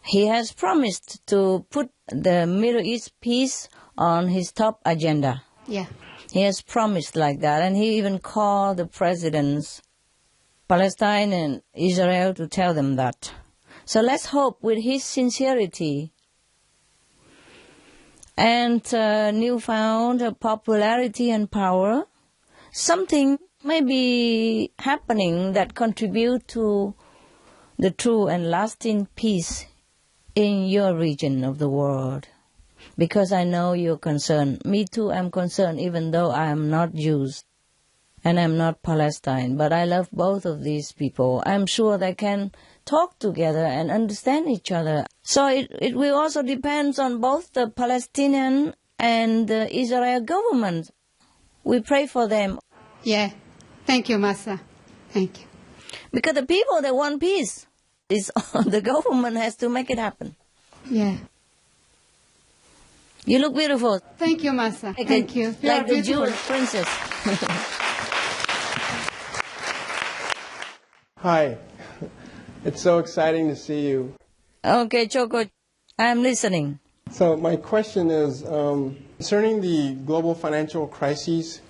he has promised to put the Middle East peace on his top agenda. Yeah. He has promised like that, and he even called the presidents, Palestine and Israel, to tell them that. So let's hope with his sincerity and newfound popularity and power, something may be happening that contribute to the true and lasting peace in your region of the world. Because I know you're concerned. Me too, I'm concerned, even though I am not Jews and I'm not Palestine. But I love both of these people. I'm sure they can talk together and understand each other. So it will also depend on both the Palestinian and the Israel government. We pray for them. Yeah. Thank you, Master. Thank you. Because the people, they want peace. It's the government has to make it happen. Yeah. You look beautiful. Thank you, Master. Thank you. You Like are the beautiful. Jewish princess. Hi. It's so exciting to see you. Okay, Choco, I'm listening. So my question is, concerning the global financial crises,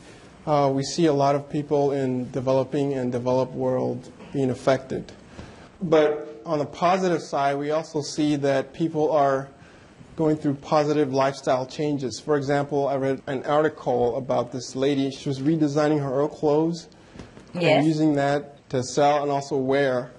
we see a lot of people in developing and developed world being affected. But on the positive side, we also see that people are going through positive lifestyle changes. For example, I read an article about this lady. She was redesigning her old clothes and using that to sell and also wear.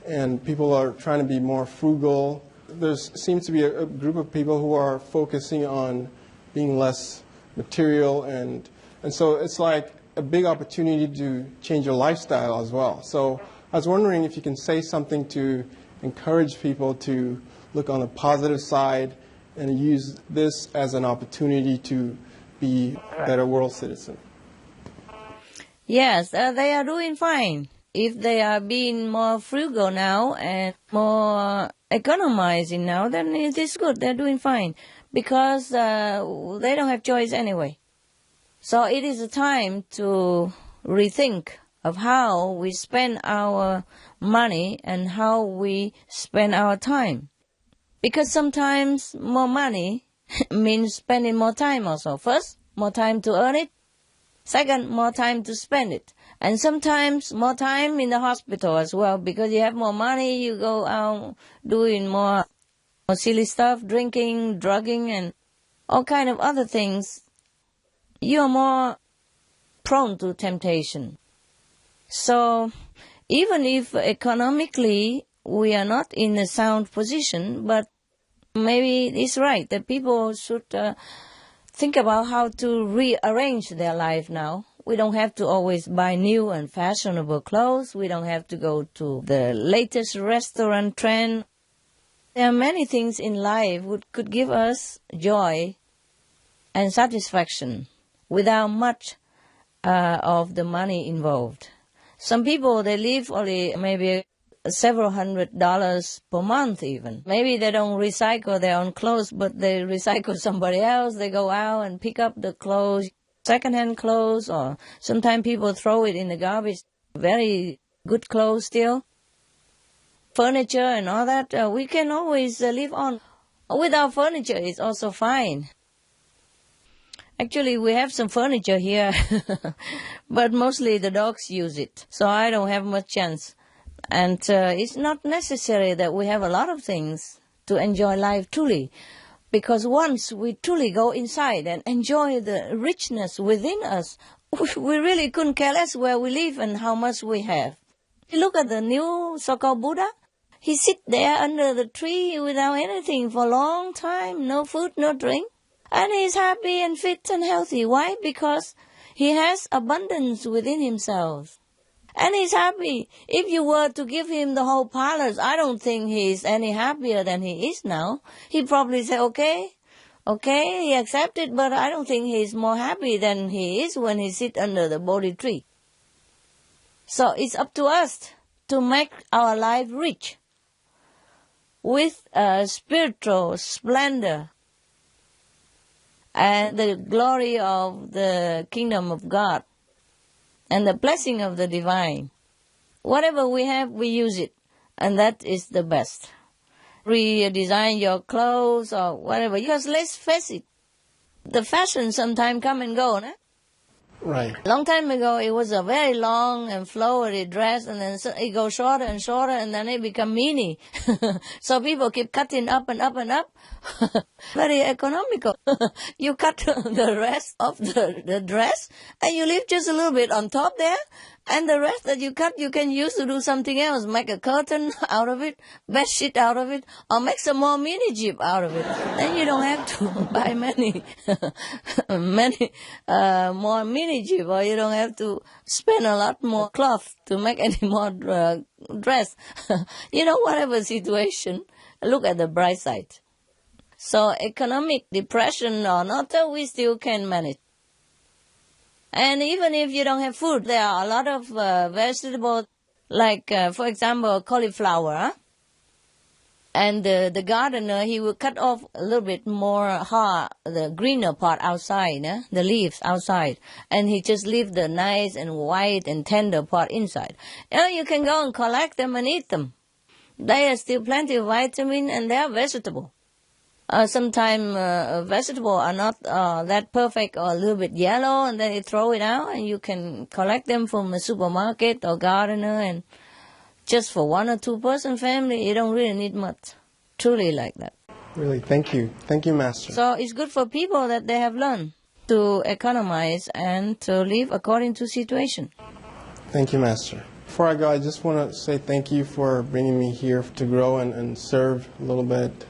And people are trying to be more frugal. There seems to be a group of people who are focusing on being less material. And so it's like a big opportunity to change your lifestyle as well. So I was wondering if you can say something to encourage people to look on the positive side and use this as an opportunity to be a better world citizen. Yes, they are doing fine. If they are being more frugal now and more economizing now, then it is good. They're doing fine because they don't have choice anyway. So it is a time to rethink of how we spend our money and how we spend our time. Because sometimes more money means spending more time also. First, more time to earn it. Second, more time to spend it. And sometimes more time in the hospital as well, because you have more money, you go out doing more silly stuff, drinking, drugging, and all kind of other things. You're more prone to temptation. So even if economically we are not in a sound position, but maybe it's right that people should think about how to rearrange their life now. We don't have to always buy new and fashionable clothes. We don't have to go to the latest restaurant trend. There are many things in life which could give us joy and satisfaction without much of the money involved. Some people, they live only maybe several $100s per month even. Maybe they don't recycle their own clothes, but they recycle somebody else. They go out and pick up the clothes, second-hand clothes, or sometimes people throw it in the garbage. Very good clothes still. Furniture and all that, we can always live on. Without furniture, it's also fine. Actually, we have some furniture here, but mostly the dogs use it, so I don't have much chance. And it's not necessary that we have a lot of things to enjoy life truly, because once we truly go inside and enjoy the richness within us, we really couldn't care less where we live and how much we have. You look at the new so-called Buddha. He sit there under the tree without anything for a long time, no food, no drink. And he's happy and fit and healthy. Why? Because he has abundance within himself. And he's happy. If you were to give him the whole palace, I don't think he's any happier than he is now. He'd probably say, okay, he accepted, but I don't think he's more happy than he is when he sits under the Bodhi tree. So it's up to us to make our life rich with spiritual splendor and the glory of the kingdom of God and the blessing of the divine. Whatever we have, we use it, and that is the best. Redesign your clothes or whatever, because let's face it, the fashion sometimes come and go, no? Right. Long time ago, it was a very long and flowery dress, and then it goes shorter and shorter, and then it become mini. So people keep cutting up and up and up. Very economical. You cut the rest of the dress, and you leave just a little bit on top there, and the rest that you cut, you can use to do something else. Make a curtain out of it, bed sheet out of it, or make some more mini jeep out of it. Then you don't have to buy many more mini jeep, or you don't have to spend a lot more cloth to make any more dress. Whatever situation, look at the bright side. So economic depression or not, we still can manage. And even if you don't have food, there are a lot of vegetables, like, for example, cauliflower. Huh? And the gardener, he will cut off a little bit more hard, the greener part outside, the leaves outside. And he just leave the nice and white and tender part inside. You can go and collect them and eat them. They are still plenty of vitamin, and they are vegetable. Sometimes vegetables are not that perfect, or a little bit yellow, and then you throw it out, and you can collect them from a supermarket or gardener, and just for 1 or 2 person family, you don't really need much. Truly like that. Really, thank you. Thank you, Master. So it's good for people that they have learned to economize and to live according to situation. Thank you, Master. Before I go, I just want to say thank you for bringing me here to grow and serve a little bit.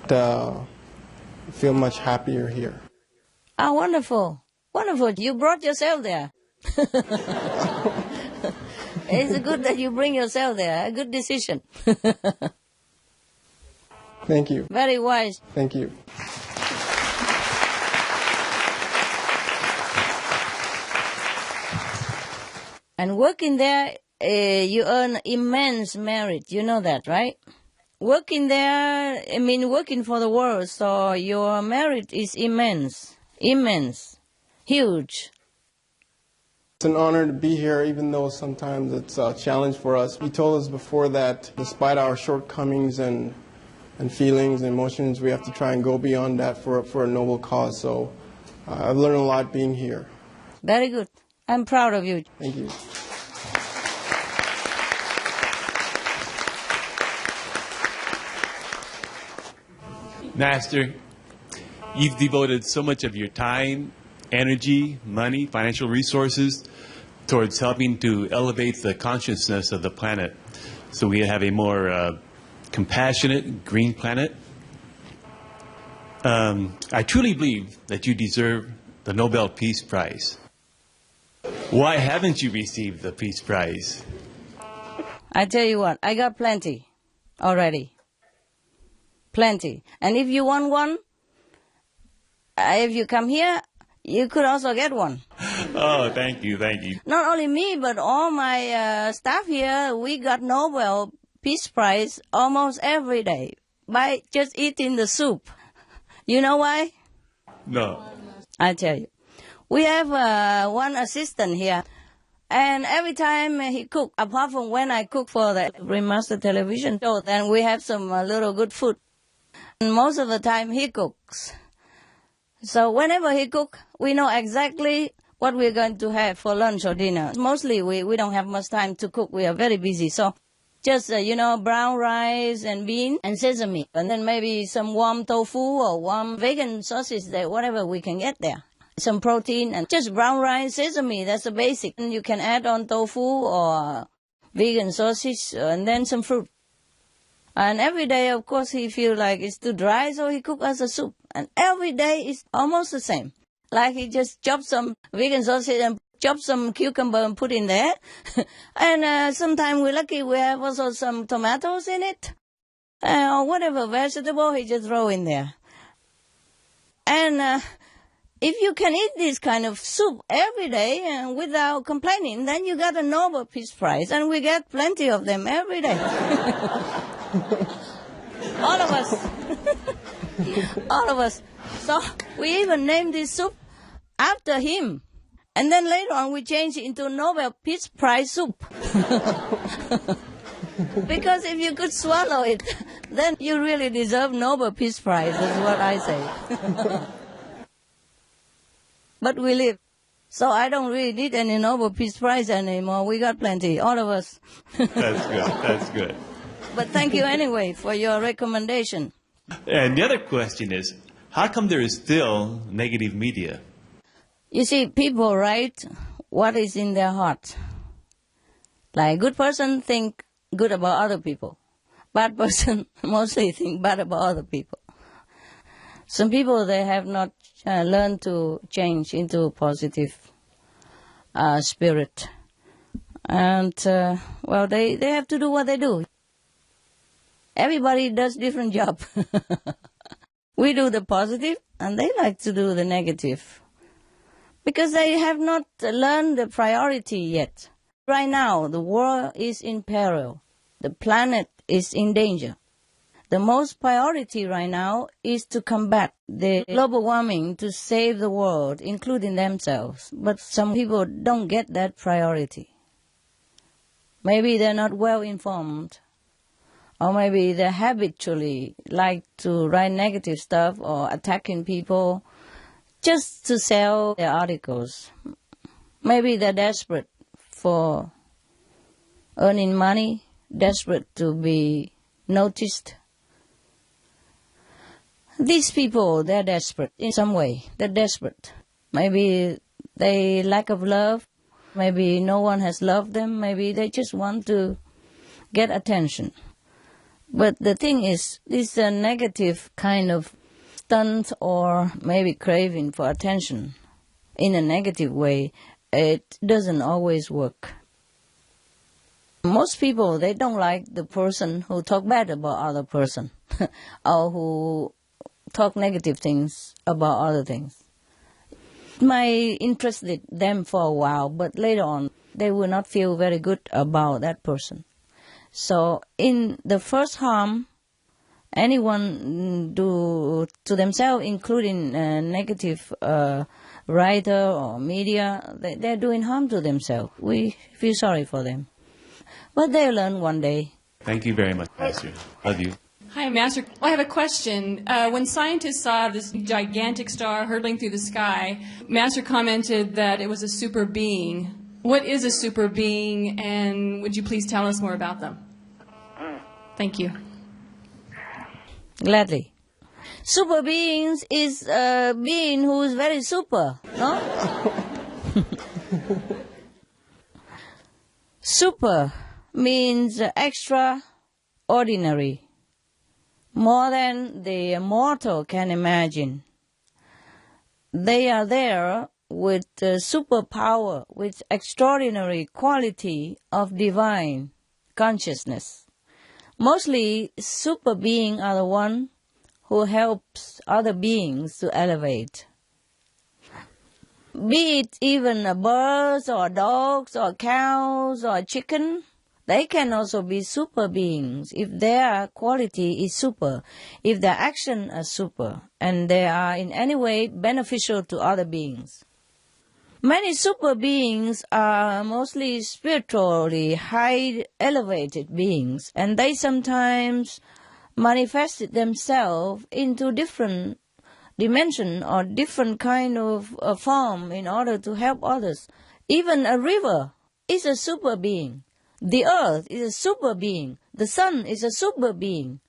To feel much happier here. Ah, wonderful. Wonderful. You brought yourself there. It's good that you bring yourself there. A good decision. Thank you. Very wise. Thank you. And working there, you earn immense merit. You know that, right? working there, I mean working for the world, so your merit is immense, huge. It's an honor to be here, even though sometimes it's a challenge for us. He told us before that despite our shortcomings and feelings and emotions, we have to try and go beyond that for a noble cause. So I've learned a lot being here. Very good. I'm proud of you. Thank you. Master, you've devoted so much of your time, energy, money, financial resources towards helping to elevate the consciousness of the planet so we have a more compassionate, green planet. I truly believe that you deserve the Nobel Peace Prize. Why haven't you received the Peace Prize? I tell you what, I got plenty already. Plenty. And if you want one, if you come here, you could also get one. Oh, thank you, thank you. Not only me, but all my staff here, we got Nobel Peace Prize almost every day by just eating the soup. You know why? No. I tell you. We have one assistant here, and every time he cook, apart from when I cook for the remastered television show, then we have some little good food. And most of the time he cooks. So whenever he cooks, we know exactly what we're going to have for lunch or dinner. Mostly we don't have much time to cook. We are very busy. So just, brown rice and bean and sesame. And then maybe some warm tofu or warm vegan sausage, whatever we can get there. Some protein and just brown rice, sesame, that's the basic. And you can add on tofu or vegan sausage and then some fruit. And every day, of course, he feels like it's too dry, so he cooks us a soup. And every day is almost the same. Like he just chopped some vegan sausage and chopped some cucumber and put in there. And sometimes we're lucky we have also some tomatoes in it. Or whatever vegetable he just throw in there. And if you can eat this kind of soup every day without complaining, then you got a Nobel Peace Prize. And we get plenty of them every day. All of us. All of us. So we even named this soup after him. And then later on we changed it into Nobel Peace Prize soup. Because if you could swallow it, then you really deserve Nobel Peace Prize, is what I say. But we live. So I don't really need any Nobel Peace Prize anymore. We got plenty, all of us. That's good, that's good. But thank you anyway for your recommendation. And the other question is, how come there is still negative media? You see, people write what is in their heart. Like a good person think good about other people. Bad person mostly think bad about other people. Some people, they have not learned to change into positive spirit. And, they have to do what they do. Everybody does different job. We do the positive, and they like to do the negative. Because they have not learned the priority yet. Right now, the world is in peril. The planet is in danger. The most priority right now is to combat the global warming, to save the world, including themselves. But some people don't get that priority. Maybe they're not well informed. Or maybe they habitually like to write negative stuff or attacking people just to sell their articles. Maybe they're desperate for earning money, desperate to be noticed. These people, they're desperate in some way. They're desperate. Maybe they lack of love. Maybe no one has loved them. Maybe they just want to get attention. But the thing is, this negative kind of stunt or maybe craving for attention in a negative way, it doesn't always work. Most people, they don't like the person who talk bad about other person or who talk negative things about other things. It might interest them for a while, but later on, they will not feel very good about that person. So in the first harm, anyone do to themselves, including negative writer or media, they're doing harm to themselves. We feel sorry for them. But they'll learn one day. Thank you very much, Pastor. Love you. Hi, Master. I have a question. When scientists saw this gigantic star hurtling through the sky, Master commented that it was a super being. What is a super being, and would you please tell us more about them? Thank you. Gladly. Super beings is a being who is very super, no? Super means extraordinary, more than the mortal can imagine. They are there with superpower, with extraordinary quality of divine consciousness. Mostly, super beings are the one who helps other beings to elevate. Be it even birds or dogs or cows or chicken, they can also be super beings if their quality is super, if their actions are super, and they are in any way beneficial to other beings. Many super beings are mostly spiritually high elevated beings, and they sometimes manifest themselves into different dimension or different kind of form in order to help others. Even a river is a super being. The earth is a super being. The sun is a super being.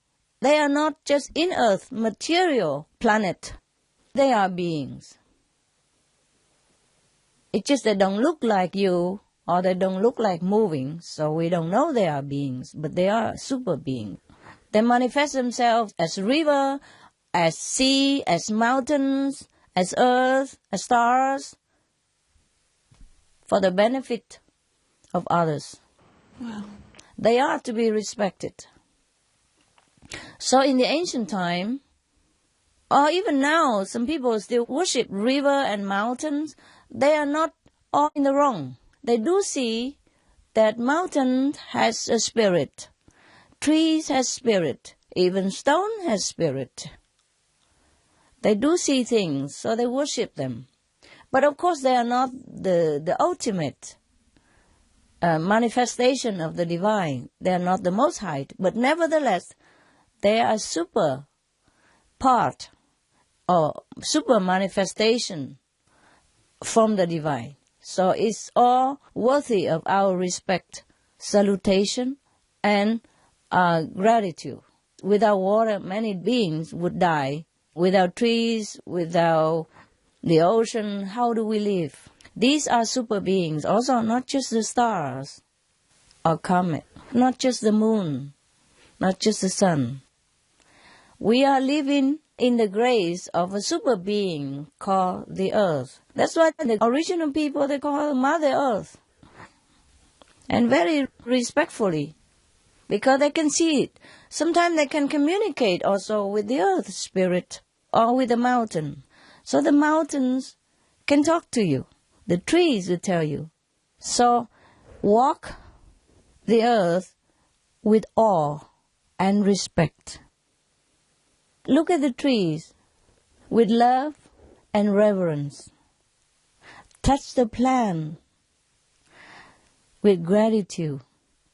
They are not just in earth, material planet. They are beings. It's just they don't look like you, or they don't look like moving, so we don't know they are beings, but they are super beings. They manifest themselves as river, as sea, as mountains, as earth, as stars, for the benefit of others. Wow. They are to be respected. So in the ancient time, or even now, some people still worship river and mountains. They are not all in the wrong. They do see that mountain has a spirit, trees has spirit, even stone has spirit. They do see things, so they worship them. But of course they are not the ultimate manifestation of the divine. They are not the most high, but nevertheless, they are super part or super manifestation from the divine. So it's all worthy of our respect, salutation, and gratitude. Without water, many beings would die. Without trees, without the ocean, how do we live? These are super beings, also not just the stars or comet, not just the moon, not just the sun. We are living in the grace of a super being called the earth. That's why the original people, they call her Mother Earth. And very respectfully, because they can see it. Sometimes they can communicate also with the earth spirit or with the mountain. So the mountains can talk to you. The trees will tell you. So walk the earth with awe and respect. Look at the trees with love and reverence. Touch the plant with gratitude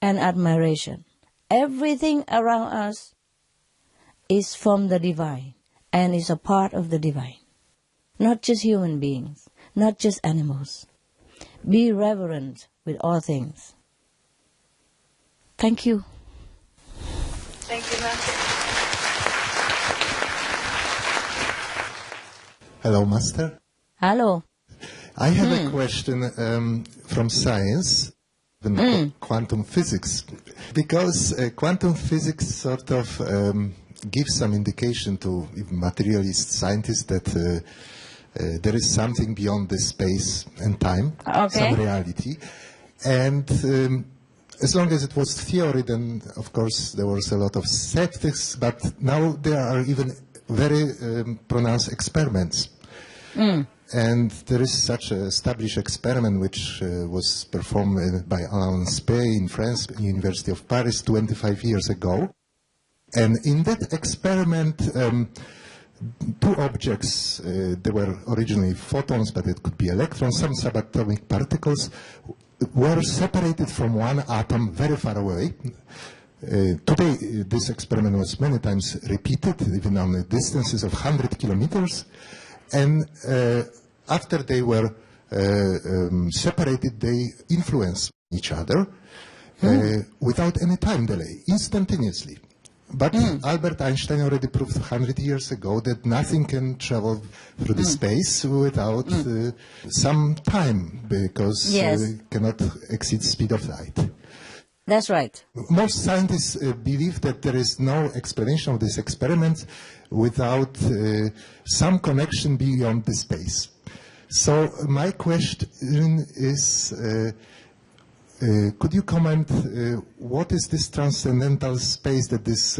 and admiration. Everything around us is from the divine and is a part of the divine. Not just human beings, not just animals. Be reverent with all things. Thank you. Thank you, Master. Hello, Master. Hello. I have a question from science, quantum physics, because quantum physics sort of gives some indication to materialist scientists that there is something beyond the space and time, some reality. And as long as it was theory, then of course there was a lot of skeptics, but now there are even very pronounced experiments. And there is such an established experiment which was performed by Alain Spey in France, University of Paris, 25 years ago. And in that experiment, two objects, they were originally photons, but it could be electrons, some subatomic particles, were separated from one atom very far away. Today, this experiment was many times repeated, even on the distances of 100 kilometers. And after they were separated, they influenced each other without any time delay, instantaneously. But Albert Einstein already proved 100 years ago that nothing can travel through the space without some time, because it cannot exceed speed of light. That's right. Most scientists believe that there is no explanation of this experiment without some connection beyond the space. So my question is, could you comment, what is this transcendental space that this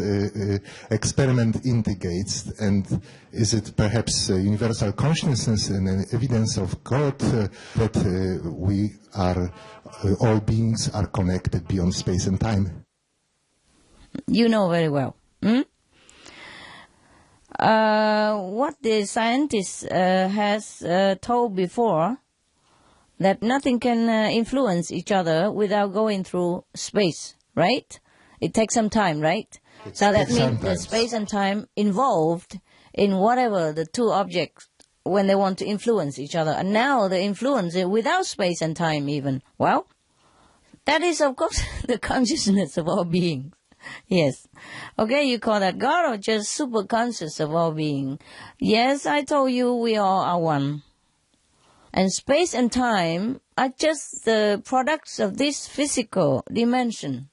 experiment indicates, and is it perhaps universal consciousness and an evidence of God that we are, all beings are connected beyond space and time? You know very well. What the scientist has told before, that nothing can influence each other without going through space, right? It takes some time, right? So that means the space and time involved in whatever the two objects, when they want to influence each other. And now the influence is without space and time even. Well, that is, of course, the consciousness of all beings. Yes. Okay, you call that God or just super conscious of all being? Yes, I told you we all are one. And space and time are just the products of this physical dimension.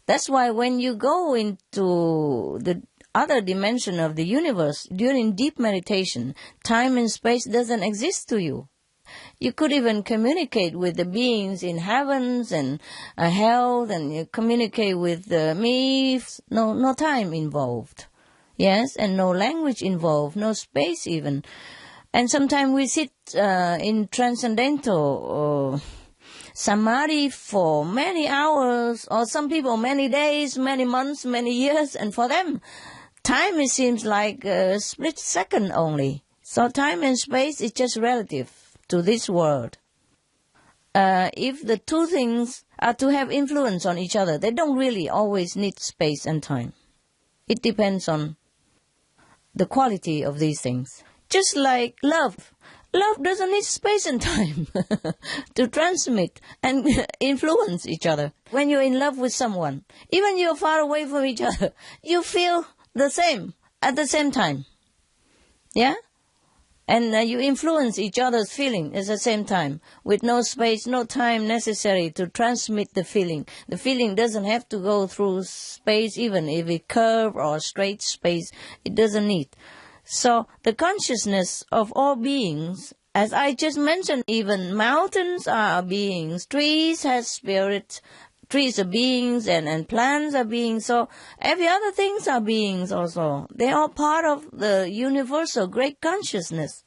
That's why when you go into the other dimension of the universe during deep meditation, time and space doesn't exist to you. You could even communicate with the beings in heavens and hell, and you communicate with me. No time involved. Yes, and no language involved, no space even. And sometimes we sit in transcendental samadhi for many hours, or some people many days, many months, many years, and for them, time it seems like a split second only. So time and space is just relative to this world. If the two things are to have influence on each other, they don't really always need space and time. It depends on the quality of these things. Just like love. Love doesn't need space and time to transmit and influence each other. When you're in love with someone, even you're far away from each other, you feel the same at the same time. Yeah? And you influence each other's feeling at the same time, with no space, no time necessary to transmit the feeling. The feeling doesn't have to go through space, even if it curved or straight space. It doesn't need. So the consciousness of all beings, as I just mentioned, even mountains are beings, trees have spirit, trees are beings, and plants are beings, so every other things are beings also. They are part of the universal great consciousness.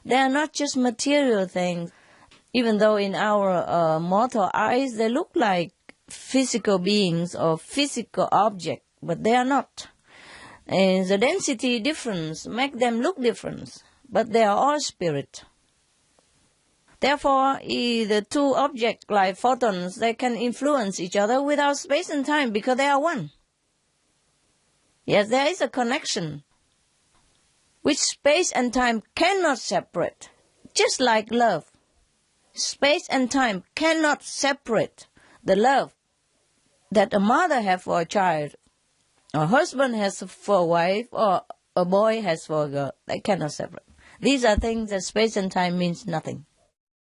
They are not just material things, even though in our mortal eyes they look like physical beings or physical objects, but they are not. And the density difference make them look different, but they are all spirit. Therefore, the two objects like photons, they can influence each other without space and time because they are one. Yes, there is a connection which space and time cannot separate, just like love. Space and time cannot separate the love that a mother has for a child, a husband has for a wife, or a boy has for a girl. They cannot separate. These are things that space and time means nothing.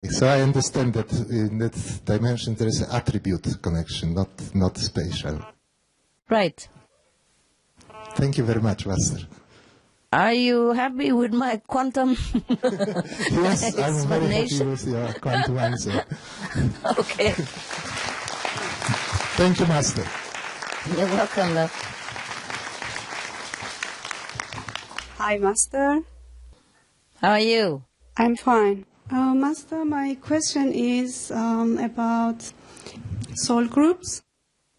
So I understand that in that dimension there is an attribute connection, not spatial. Right. Thank you very much, Master. Are you happy with my quantum Yes, I'm very happy with your quantum answer. Okay. Thank you, Master. You're welcome, love. Hi, Master. How are you? I'm fine. Master, my question is about soul groups.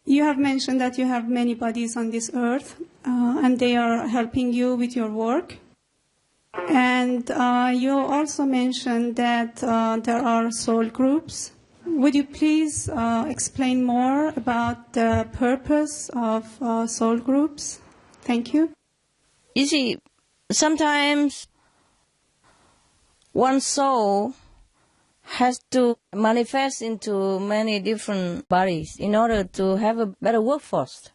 You have mentioned that you have many bodies on this earth, and they are helping you with your work. And you also mentioned that there are soul groups. Would you please explain more about the purpose of soul groups? Thank you. You see, sometimes one soul has to manifest into many different bodies in order to have a better workforce,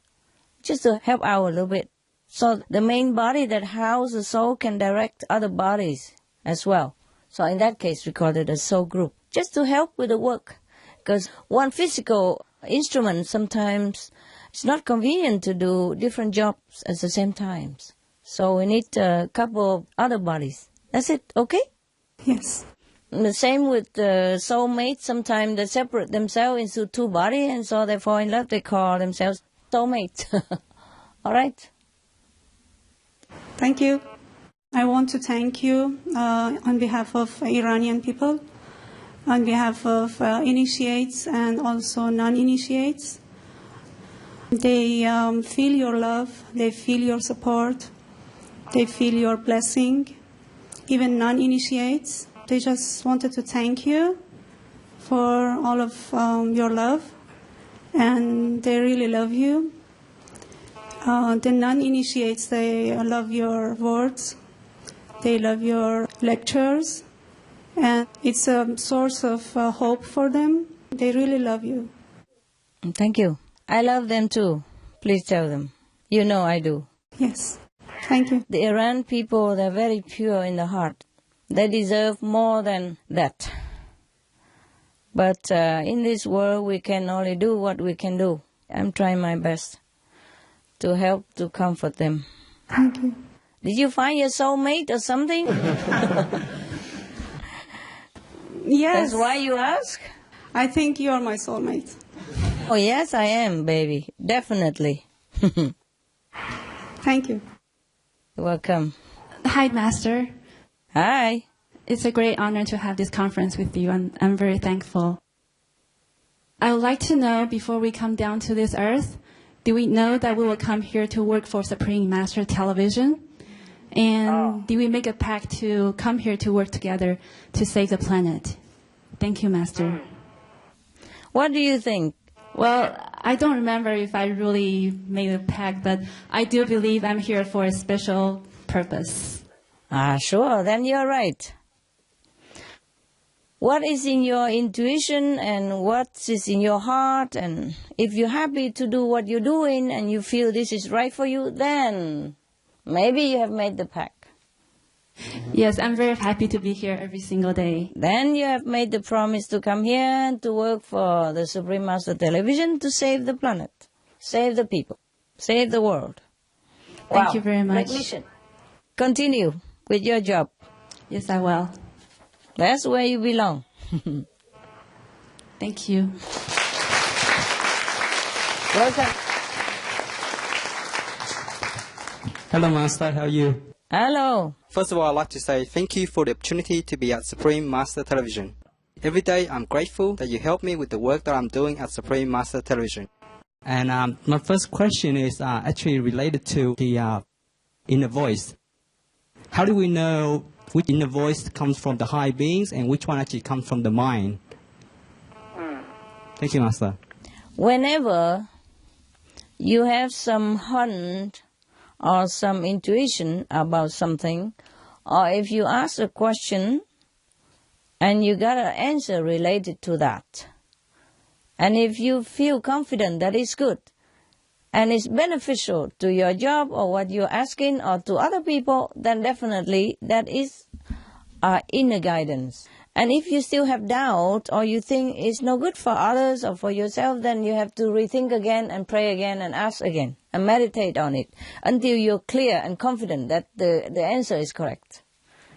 just to help out a little bit. So the main body that houses the soul can direct other bodies as well. So in that case, we call it a soul group, just to help with the work. Because one physical instrument sometimes it's not convenient to do different jobs at the same time. So we need a couple of other bodies. That's it, okay? Yes. And the same with the soulmates. Sometimes they separate themselves into two bodies, and so they fall in love. They call themselves soulmates. All right? Thank you. I want to thank you on behalf of Iranian people, on behalf of initiates and also non-initiates. They feel your love, they feel your support, they feel your blessing. Even non-initiates, they just wanted to thank you for all of your love, and they really love you. The non-initiates, they love your words, they love your lectures, and it's a source of hope for them. They really love you. Thank you. I love them too. Please tell them. You know I do. Yes. Thank you. The Iran people, they're very pure in the heart. They deserve more than that. But in this world, we can only do what we can do. I'm trying my best to help, to comfort them. Thank you. Did you find your soulmate or something? Yes. That's why you ask? I think you are my soulmate. Oh, yes, I am, baby. Definitely. Thank you. You're welcome. Hi, Master. Hi. It's a great honor to have this conference with you, and I'm very thankful. I would like to know, before we come down to this earth, do we know that we will come here to work for Supreme Master Television? And did we make a pact to come here to work together to save the planet? Thank you, Master. What do you think? Well, I don't remember if I really made a pact, but I do believe I'm here for a special purpose. Sure, then you're right. What is in your intuition and what is in your heart, and if you're happy to do what you're doing and you feel this is right for you, then maybe you have made the pact. Yes, I'm very happy to be here every single day. Then you have made the promise to come here and to work for the Supreme Master Television to save the planet, save the people, save the world. Thank you very much. Great mission. Continue with your job. Yes, I will. That's where you belong. Thank you. Welcome. Hello, Master. How are you? Hello. First of all, I'd like to say thank you for the opportunity to be at Supreme Master Television. Every day, I'm grateful that you help me with the work that I'm doing at Supreme Master Television. And my first question is actually related to the inner voice. How do we know which inner voice comes from the high beings and which one actually comes from the mind? Thank you, Master. Whenever you have some hunch or some intuition about something, or if you ask a question and you got an answer related to that, and if you feel confident that it's good and it's beneficial to your job or what you're asking or to other people, then definitely that is inner guidance. And if you still have doubt or you think it's no good for others or for yourself, then you have to rethink again and pray again and ask again and meditate on it until you're clear and confident that the answer is correct.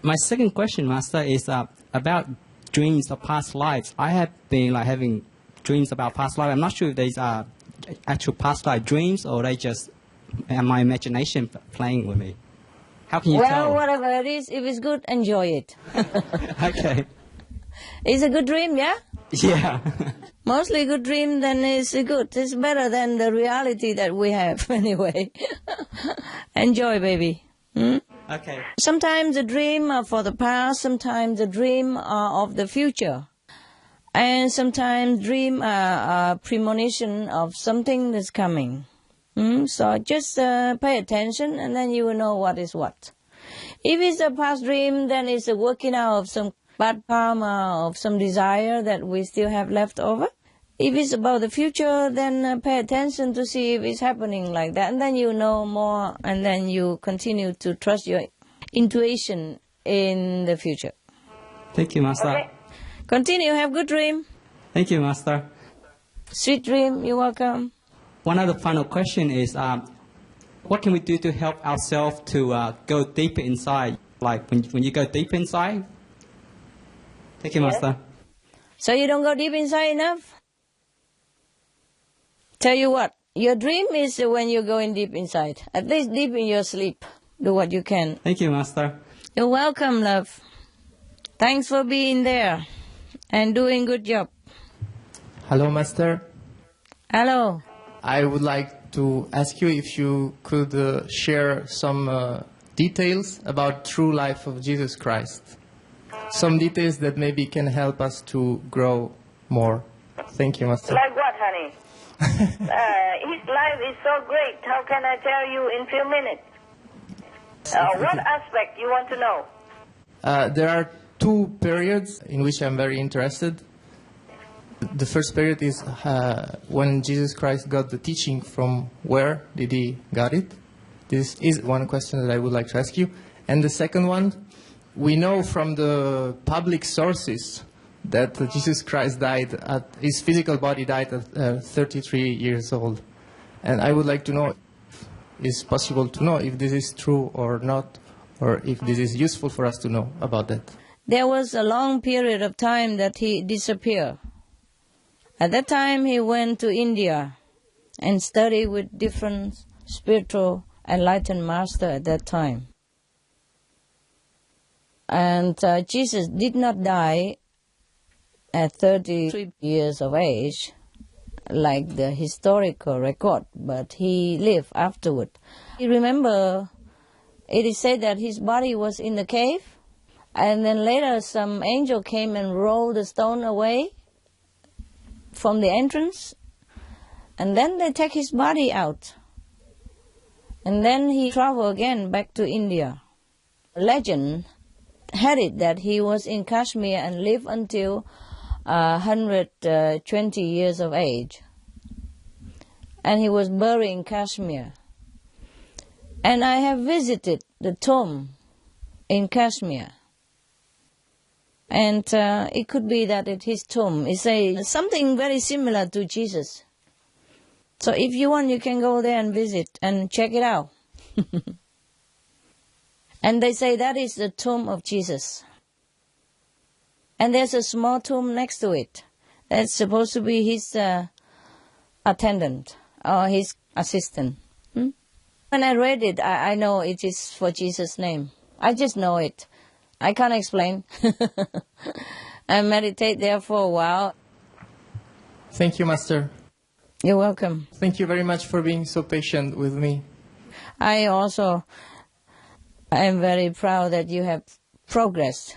My second question, Master, is about dreams of past lives. I have been having dreams about past life. I'm not sure if these are actual past life dreams or they just my imagination playing with me. How can you tell? Well, whatever it is, if it's good, enjoy it. Okay. It's a good dream, yeah? Yeah. Mostly good dream, then it's good. It's better than the reality that we have anyway. Enjoy, baby. Hmm? Okay. Sometimes a dream are for the past, sometimes a dream are of the future. And sometimes dream are a premonition of something that's coming. So just pay attention and then you will know what is what. If it's a past dream, then it's a working out of some bad karma, of some desire that we still have left over. If it's about the future, then pay attention to see if it's happening like that. And then you know more, and then you continue to trust your intuition in the future. Thank you, Master. Okay. Continue, have good dream. Thank you, Master. Sweet dream, you're welcome. One other final question is, what can we do to help ourselves to go deeper inside? Like when you go deep inside? Thank you, Master. So you don't go deep inside enough? Tell you what, your dream is when you're going deep inside. At least deep in your sleep. Do what you can. Thank you, Master. You're welcome, love. Thanks for being there and doing good job. Hello, Master. Hello. I would like to ask you if you could share some details about true life of Jesus Christ. Some details that maybe can help us to grow more. Thank you, Master. Like what, honey? His life is so great. How can I tell you in few minutes? What aspect you want to know? There are two periods in which I'm very interested. The first period is when Jesus Christ got the teaching. From where did he got it? This is one question that I would like to ask you. And the second one, we know from the public sources that Jesus Christ died his physical body died at 33 years old. And I would like to know, is it possible to know if this is true or not, or if this is useful for us to know about that? There was a long period of time that he disappeared. At that time he went to India and studied with different spiritual enlightened masters at that time. And Jesus did not die at 33 years of age, like the historical record, but he lived afterward. You remember, it is said that his body was in the cave, and then later some angel came and rolled the stone away from the entrance, and then they take his body out. And then he traveled again back to India. Legend had it that he was in Kashmir and lived until 120 years of age. And he was buried in Kashmir. And I have visited the tomb in Kashmir. And it could be that at his tomb is something very similar to Jesus. So if you want, you can go there and visit and check it out. And they say that is the tomb of Jesus. And there's a small tomb next to it. That's supposed to be his attendant or his assistant. When I read it, I know it is for Jesus' name. I just know it. I can't explain. I meditate there for a while. Thank you, Master. You're welcome. Thank you very much for being so patient with me. I am very proud that you have progressed.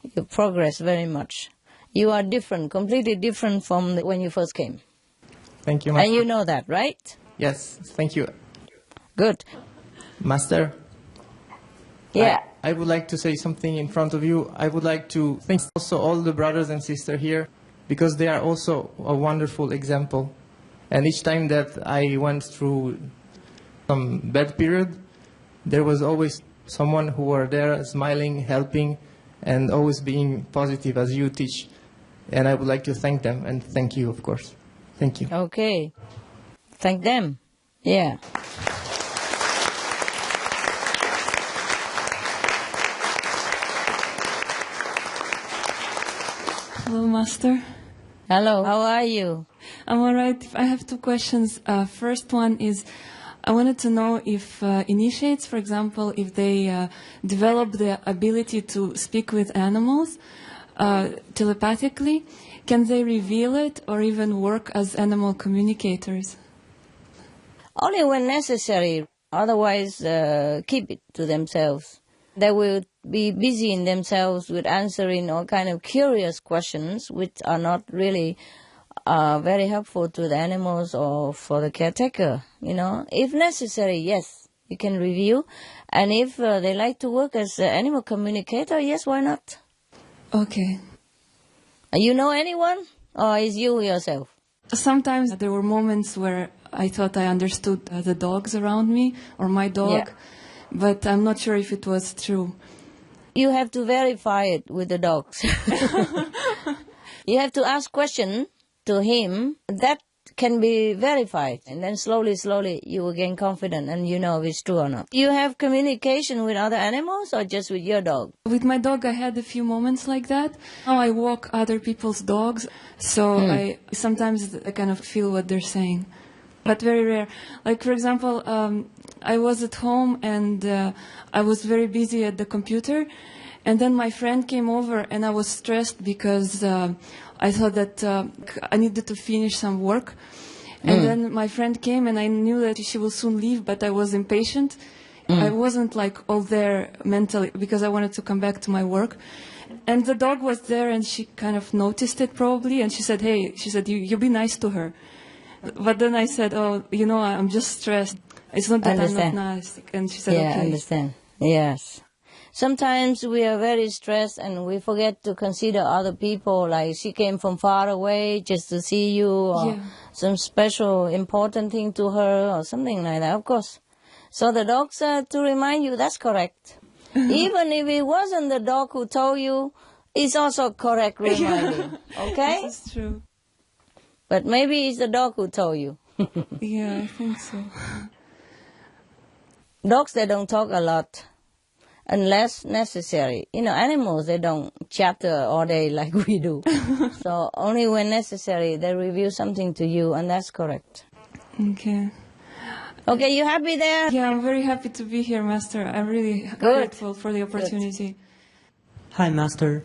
You progress very much. You are different, completely different from when you first came. Thank you, Master. And you know that, right? Yes, thank you. Good. Master? Yeah. I would like to say something in front of you. I would like to thank also all the brothers and sisters here, because they are also a wonderful example. And each time that I went through some bad period, there was always someone who were there smiling, helping, and always being positive as you teach. And I would like to thank them, and thank you, of course. Thank you. Okay. Thank them. Yeah. Hello, Master. Hello, how are you? I'm all right. I have two questions. First one is, I wanted to know if initiates, for example, if they develop the ability to speak with animals, telepathically, can they reveal it or even work as animal communicators? Only when necessary. Otherwise, keep it to themselves. They will be busy in themselves with answering all kind of curious questions, which are not really very helpful to the animals or for the caretaker. You know, if necessary, yes, you can review. And if they like to work as an animal communicator, yes, why not? Okay. You know anyone, or is you yourself? Sometimes there were moments where I thought I understood the dogs around me or my dog, but I'm not sure if it was true. You have to verify it with the dogs. You have to ask questions to him that can be verified, and then slowly you will gain confidence and you know if it's true or not. You have communication with other animals or just with your dog? With my dog I had a few moments like that. Now I walk other people's dogs, so I sometimes I kind of feel what they're saying, but very rare. Like for example, I was at home and I was very busy at the computer, and then my friend came over and I was stressed because I thought that I needed to finish some work. And then my friend came and I knew that she will soon leave, but I was impatient. I wasn't like all there mentally because I wanted to come back to my work. And the dog was there and she kind of noticed it probably, and she said, hey, you be nice to her. But then I said, oh, you know, I'm just stressed. It's not that I'm not nice. And she said, okay. I understand. Yes. Sometimes we are very stressed and we forget to consider other people, like she came from far away just to see you, or some special important thing to her or something like that, of course. So the dogs to remind you, that's correct. Even if it wasn't the dog who told you, it's also correct reminding. Okay? This is true. But maybe it's the dog who told you. Yeah, I think so. Dogs, they don't talk a lot. Unless necessary. You know, animals, they don't chatter all day like we do. So only when necessary, they reveal something to you, and that's correct. Okay. Okay, you happy there? Yeah, I'm very happy to be here, Master. I'm really grateful for the opportunity. Hi, Master.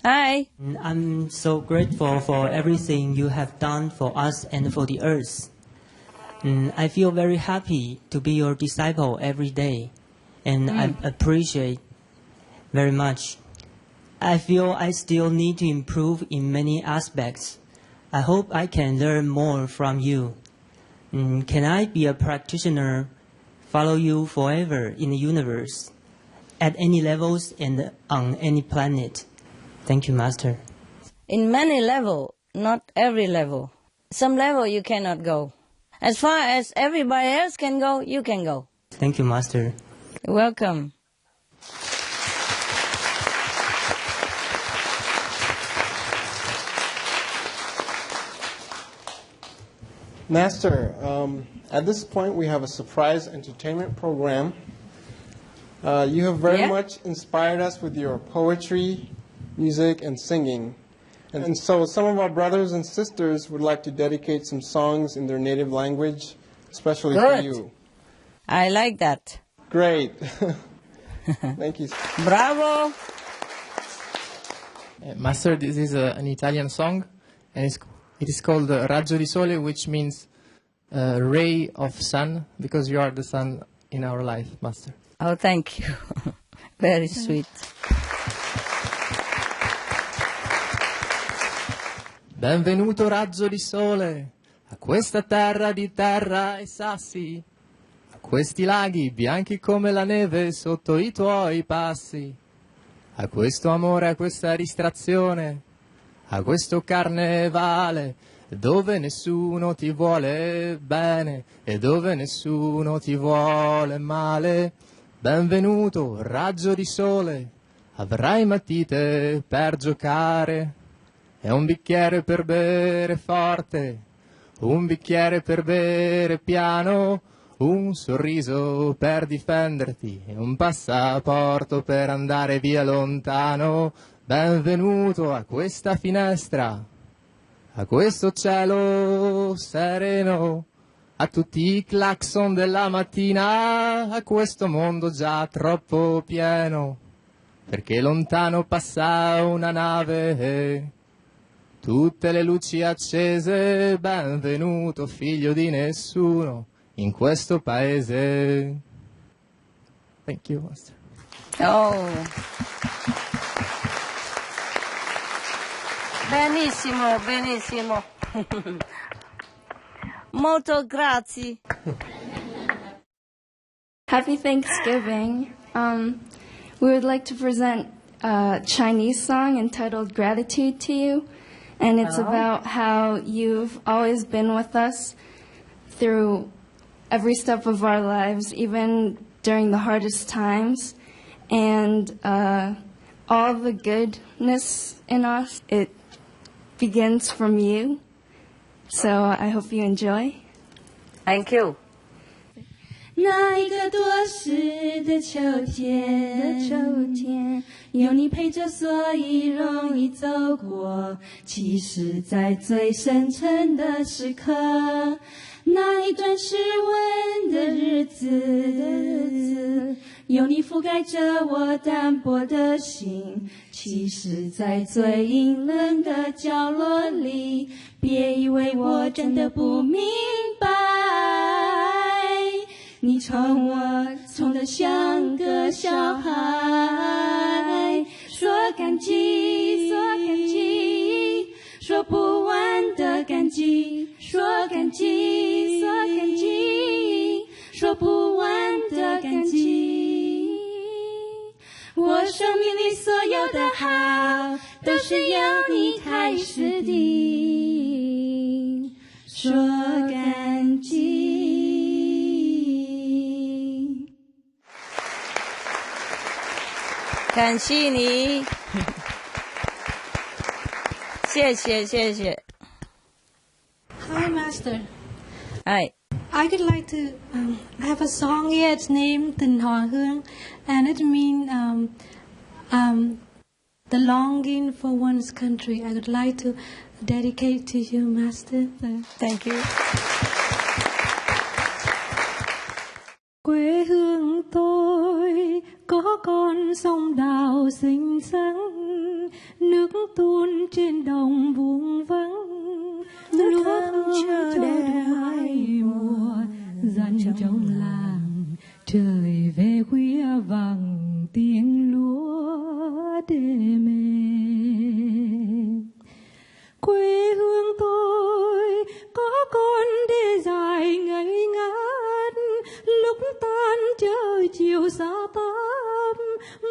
Hi. I'm so grateful for everything you have done for us and for the earth. I feel very happy to be your disciple every day. And I appreciate very much. I feel I still need to improve in many aspects. I hope I can learn more from you. Can I be a practitioner, follow you forever in the universe, at any levels and on any planet? Thank you, Master. In many levels, not every level. Some level you cannot go. As far as everybody else can go, you can go. Thank you, Master. You're welcome. Master, at this point we have a surprise entertainment program. You have very much inspired us with your poetry, music, and singing. And so some of our brothers and sisters would like to dedicate some songs in their native language, especially for you. I like that. Great. Thank you. Bravo. Master, this is an Italian song, and it is called Raggio di Sole, which means ray of sun, because you are the sun in our life, Master. Oh, thank you. Very sweet. Benvenuto raggio di sole a questa terra di terra e sassi, a questi laghi bianchi come la neve sotto i tuoi passi, a questo amore, a questa distrazione, a questo carnevale dove nessuno ti vuole bene e dove nessuno ti vuole male. Benvenuto raggio di sole, avrai matite per giocare. E un bicchiere per bere forte, un bicchiere per bere piano, un sorriso per difenderti e un passaporto per andare via lontano. Benvenuto a questa finestra, a questo cielo sereno, a tutti i clacson della mattina, a questo mondo già troppo pieno. perché lontano passa una nave, tutte le luci accese, benvenuto figlio di nessuno in questo paese. Thank you, Master. Oh. Benissimo, benissimo. Molto grazie. Happy Thanksgiving. We would like to present a Chinese song entitled Gratitude to You. And it's about how you've always been with us through every step of our lives, even during the hardest times. And all the goodness in us, it begins from you. So I hope you enjoy. Thank you. 那一个多事的秋天，有你陪着，所以容易走过。其实，在最深沉的时刻，那一段失温的日子，有你覆盖着我单薄的心。其实，在最阴冷的角落里，别以为我真的不明白。你宠我，宠得像个小孩，说感激，说感激，说不完的感激，说感激，说感激，说不完的感激。我生命里所有的好，都是由你开始的，说感激。感谢你，谢谢谢谢。Hi, Master. Hi. I would like to have a song here. It's named Tình Hòa Hương, and it means the longing for one's country. I would like to dedicate to you, Master. Thank you. Quê hương tôi có con sông đào xinh xắn, nước tuôn trên đồng vuông vắng, lúa thơm chờ hai mùa dần trong làng. Trời về khuya vàng tiếng lúa đêm êm. Quê hương tôi có con đê dài ngây ngát, lúc tan trời chiều xa táp,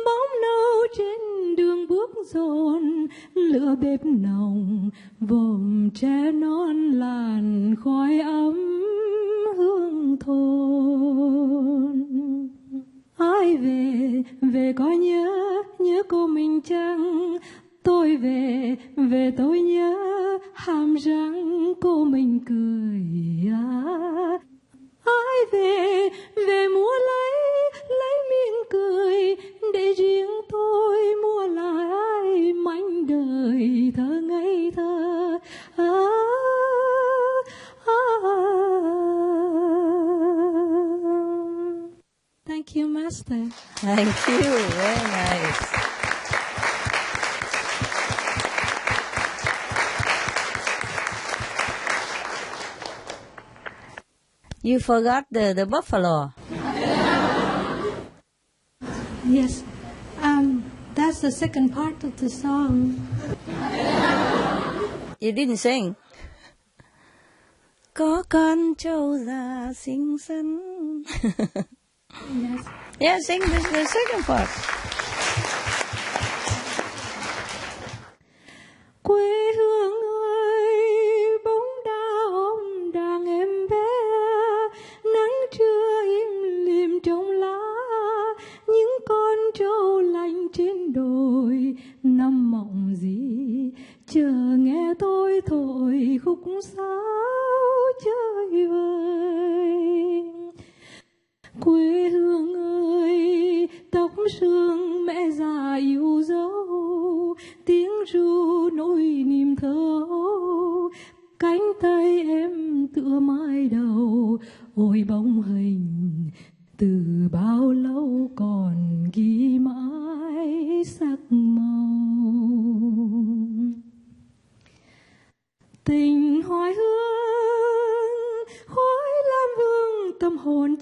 bóng nâu trên đường bước dồn, lửa bếp nồng vòm tre non làn khói ấm hương thôn. Ai về về có nhớ cô mình chăng? Tôi về tôi nhớ hàm răng cô mình cười. Ai về mua lấy miếng cười, để riêng tôi mua lại mảnh đời thơ ngây thơ. Thank you, Master. Thank you. Very nice. You forgot the buffalo. Yes. That's the second part of the song. You didn't sing. Có con trâu già xinh xắn. Yes. Yeah, sing the second part. Quê hương ơi, bóng đá hôm đàng em bé, nắng trưa im lìm trong lá, những con trâu lành trên đồi nằm mộng gì, chờ nghe tôi thổi khúc sáo chơi vơi. Quê hương ơi, tóc sương mẹ già yêu dấu, tiếng ru nỗi niềm thơ ấu, cánh tay em tựa mái đầu, ôi bóng hình từ bao lâu còn ghi mãi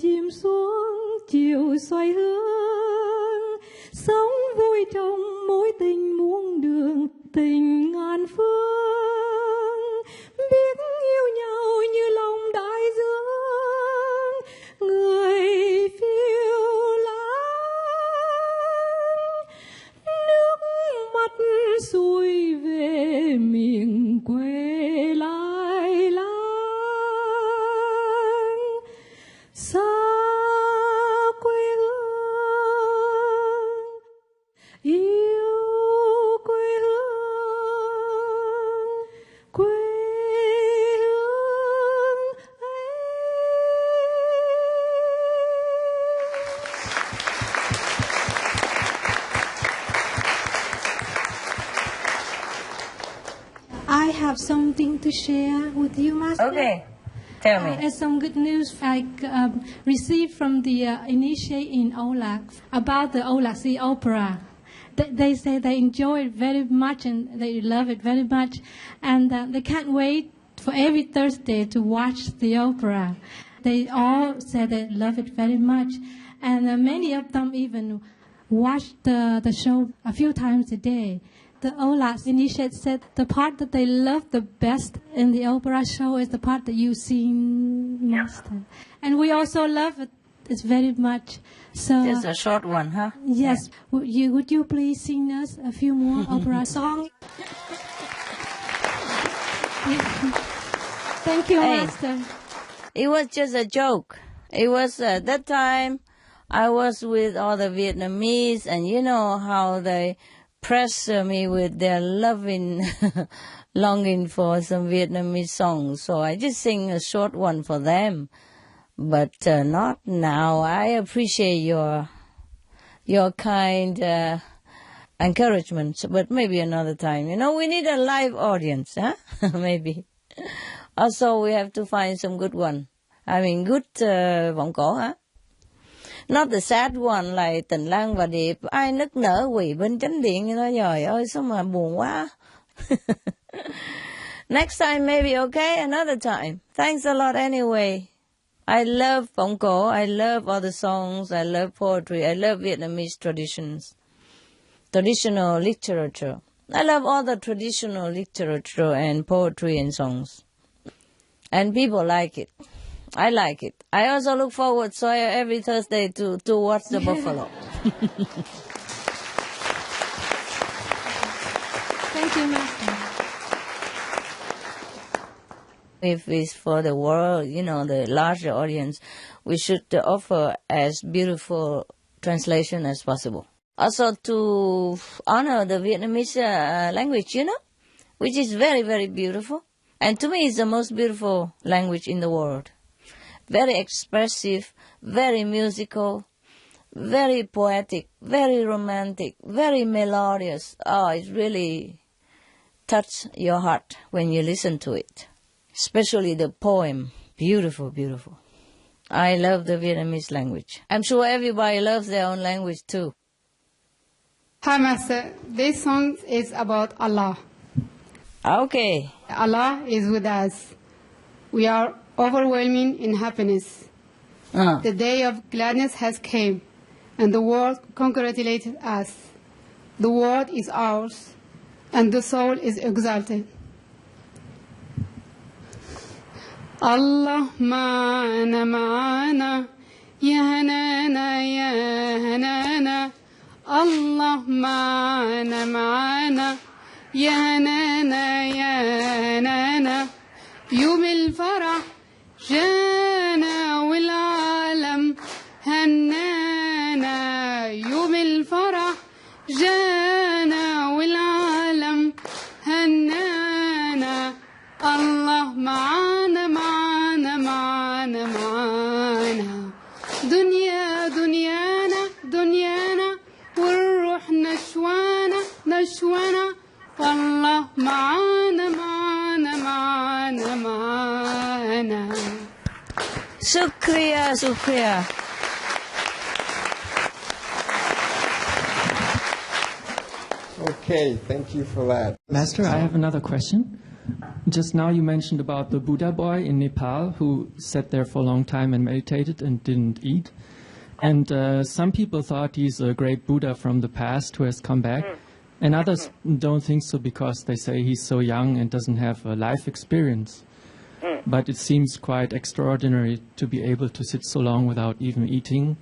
chìm xuống chiều xoay hướng, sống vui trong mối tình muôn đường, tình ngàn phương, biết yêu nhau như lòng đại dương, người phiêu lãng, nước mắt xuôi về miền quê lai láng. Xa quê hương, yêu quê hương, quê hương ấy. I have something to share with you, Master. Okay, tell me. As some good news I received from the initiate in Aulac about the aulacese opera. They say they enjoy it very much and they love it very much, and they can't wait for every Thursday to watch the opera. They all say they love it very much, and many of them even watch the show a few times a day. The Aulacese initiate said the part that they love the best in the opera show is the part that you sing, Master. And we also love it. It's very much. So Just a short one, huh? yes. Would you please sing us a few more opera songs? Thank you, Hey. Master. It was just a joke. It was that time I was with all the Vietnamese, and you know how they press me with their loving longing for some Vietnamese songs. So I just sing a short one for them. But not now. I appreciate your kind encouragement, but maybe another time. You know, we need a live audience, huh? Maybe. Also, we have to find some good one. I mean, good vọng cổ, huh? Not the sad one like Tình Lang và Điệp. Ai nức nở quỳ bên chánh điện như đó. Trời ơi, sao mà buồn quá. Next time maybe, okay? Another time. Thanks a lot anyway. I love vọng cổ. I love all the songs. I love poetry. I love Vietnamese traditions. Traditional literature. I love all the traditional literature and poetry and songs. And people like it. I like it. I also look forward every Thursday to watch the buffalo. Thank you, Master. If it's for the world, you know, the larger audience, we should offer as beautiful translation as possible. Also to honor the Vietnamese language, you know, which is very, very beautiful. And to me, it's the most beautiful language in the world. Very expressive, very musical, very poetic, very romantic, very melodious. Oh, it really touches your heart when you listen to it. Especially the poem. Beautiful, beautiful. I love the Vietnamese language. I'm sure everybody loves their own language too. Hi, Master. This song is about Allah. Okay. Allah is with us. We are overwhelming in happiness. The day of gladness has came, and the world congratulated us. The world is ours, and the soul is exalted. Allah ma'ana ma'ana, ya hanana ya hanana. Allah ma'ana ma'ana, ya hanana ya hanana. يوم الفرح جانا والعالم هنانا. يوم الفرح جانا والعالم هنانا. الله معانا معانا معانا معانا. دنيا دنيانا دنيانا والروح نشوانا نشوانا. والله معانا معانا معانا معانا. Shukriya, shukriya. Okay, thank you for that. Master, I have another question. Just now you mentioned about the Buddha boy in Nepal who sat there for a long time and meditated and didn't eat. And some people thought he's a great Buddha from the past who has come back. And others don't think so because they say he's so young and doesn't have a life experience. But it seems quite extraordinary to be able to sit so long without even eating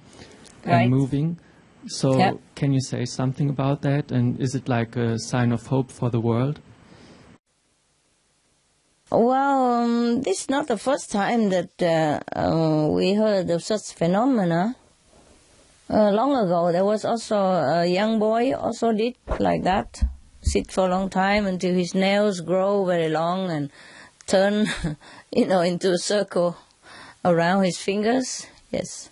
and moving. So can you say something about that? And is it like a sign of hope for the world? Well, this is not the first time that we heard of such phenomena. Long ago, there was also a young boy also did like that, sit for a long time until his nails grow very long and turn, into a circle around his fingers. Yes.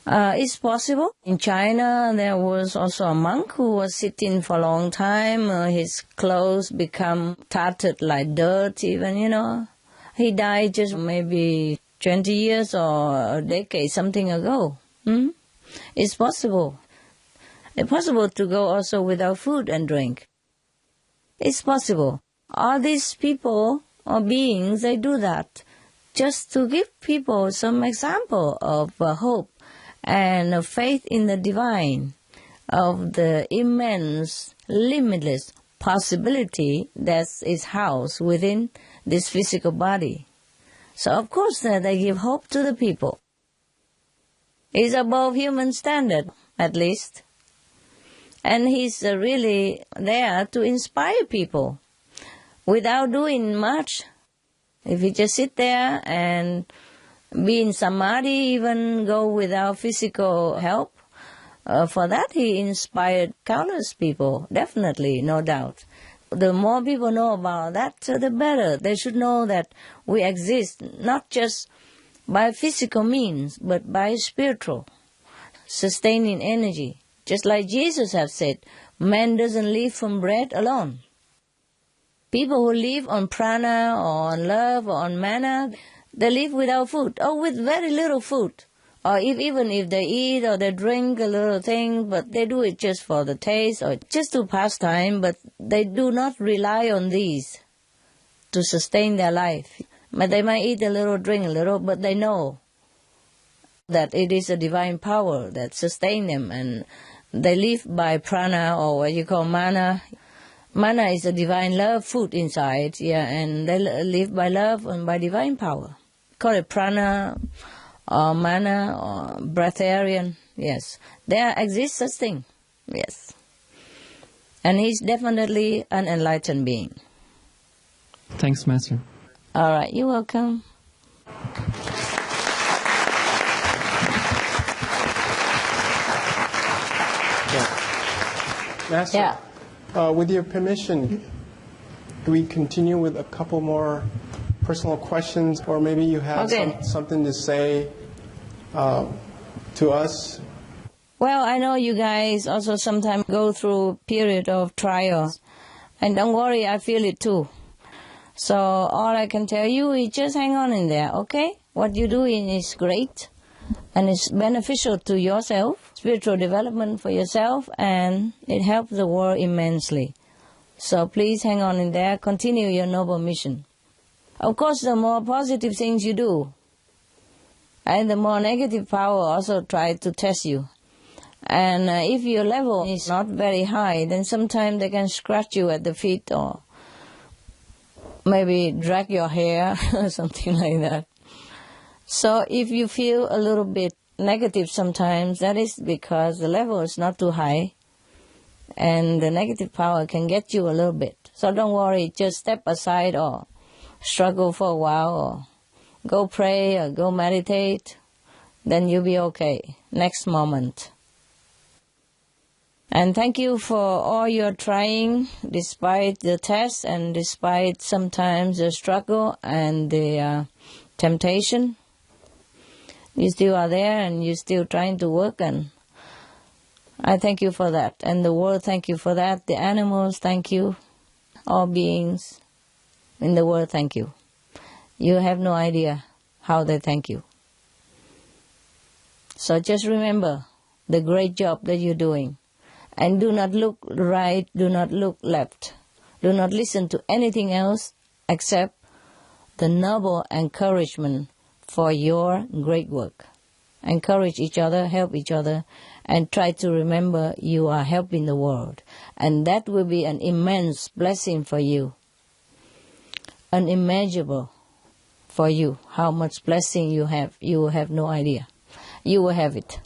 It's possible. In China, there was also a monk who was sitting for a long time. His clothes become tattered like dirt even, He died just maybe 20 years or a decade, something ago. It's possible. It's possible to go also without food and drink. It's possible. All these people or beings, they do that just to give people some example of hope and of faith in the divine, of the immense, limitless possibility that is housed within this physical body. So of course they give hope to the people. He's above human standard, at least. And he's really there to inspire people without doing much. If you just sit there and be in samadhi, even go without physical help, for that he inspired countless people, definitely, no doubt. The more people know about that, the better. They should know that we exist not just by physical means, but by spiritual, sustaining energy. Just like Jesus have said, man doesn't live from bread alone. People who live on prana or on love or on mana, they live without food or with very little food. Or even if they eat or they drink a little thing, but they do it just for the taste or just to pass time, but they do not rely on these to sustain their life. But they might eat a little, drink a little, but they know that it is a divine power that sustains them, and they live by prana or what you call mana. Mana is a divine love food inside, and they live by love and by divine power. Call it prana or mana or breatharian, yes. There exists such thing, yes. And he's definitely an enlightened being. Thanks, Master. All right, you're welcome. Master, with your permission, do we continue with a couple more personal questions, or maybe you have something to say to us? Well, I know you guys also sometimes go through a period of trials, and don't worry, I feel it too. So all I can tell you is just hang on in there, okay? What you're doing is great, and it's beneficial to yourself, spiritual development for yourself, and it helps the world immensely. So please hang on in there, continue your noble mission. Of course, the more positive things you do, and the more negative power also try to test you. And if your level is not very high, then sometimes they can scratch you at the feet or maybe drag your hair or something like that. So if you feel a little bit negative sometimes, that is because the level is not too high and the negative power can get you a little bit. So don't worry, just step aside or struggle for a while or go pray or go meditate, then you'll be okay next moment. And thank you for all your trying, despite the test and despite sometimes the struggle and the temptation. You still are there and you're still trying to work, and I thank you for that. And the world thank you for that. The animals thank you. All beings in the world thank you. You have no idea how they thank you. So just remember the great job that you're doing. And do not look right, do not look left. Do not listen to anything else except the noble encouragement for your great work. Encourage each other, help each other, and try to remember you are helping the world. And that will be an immense blessing for you. Unimaginable for you. How much blessing you will have no idea. You will have it.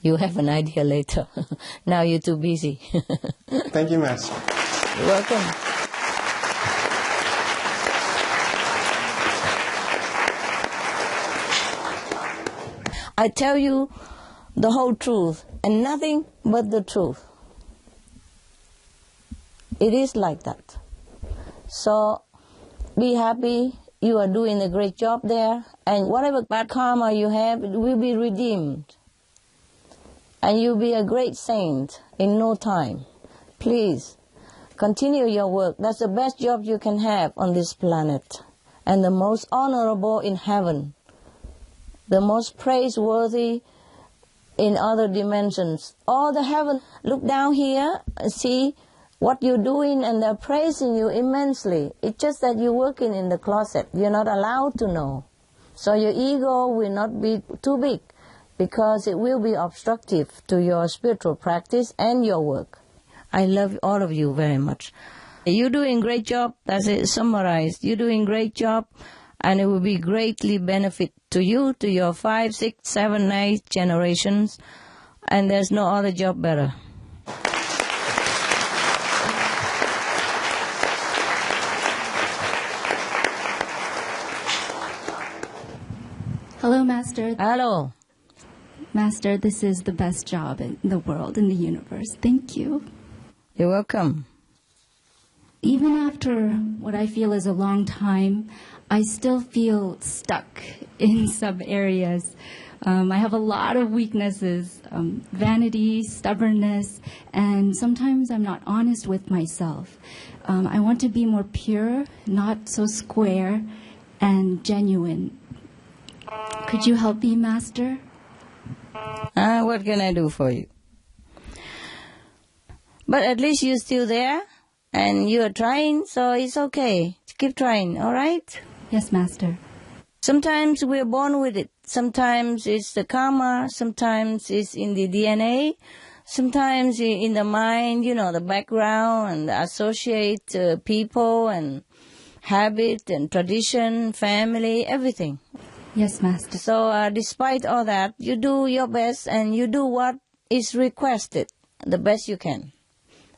You have an idea later. Now you're too busy. Thank you, Master. You're welcome. I tell you the whole truth and nothing but the truth. It is like that. So be happy. You are doing a great job there, and whatever bad karma you have, it will be redeemed. And you'll be a great saint in no time. Please, continue your work. That's the best job you can have on this planet, and the most honorable in heaven, the most praiseworthy in other dimensions. All the heaven, look down here, see what you're doing, and they're praising you immensely. It's just that you're working in the closet. You're not allowed to know. So your ego will not be too big, because it will be obstructive to your spiritual practice and your work. I love all of you very much. You're doing a great job. That's it, summarized. You're doing a great job, and it will be greatly benefit to you, to your 5, 6, 7, 8 generations, and there's no other job better. Hello, Master. Hello. Master, this is the best job in the world, in the universe. Thank you. You're welcome. Even after what I feel is a long time, I still feel stuck in some areas. I have a lot of weaknesses, vanity, stubbornness, and sometimes I'm not honest with myself. I want to be more pure, not so square, and genuine. Could you help me, Master? What can I do for you? But at least you're still there, and you're trying, so it's okay. Keep trying, all right? Yes, Master. Sometimes we're born with it. Sometimes it's the karma. Sometimes it's in the DNA. Sometimes in the mind, the background and the associate people and habit and tradition, family, everything. Yes, Master. So despite all that, you do your best and you do what is requested, the best you can.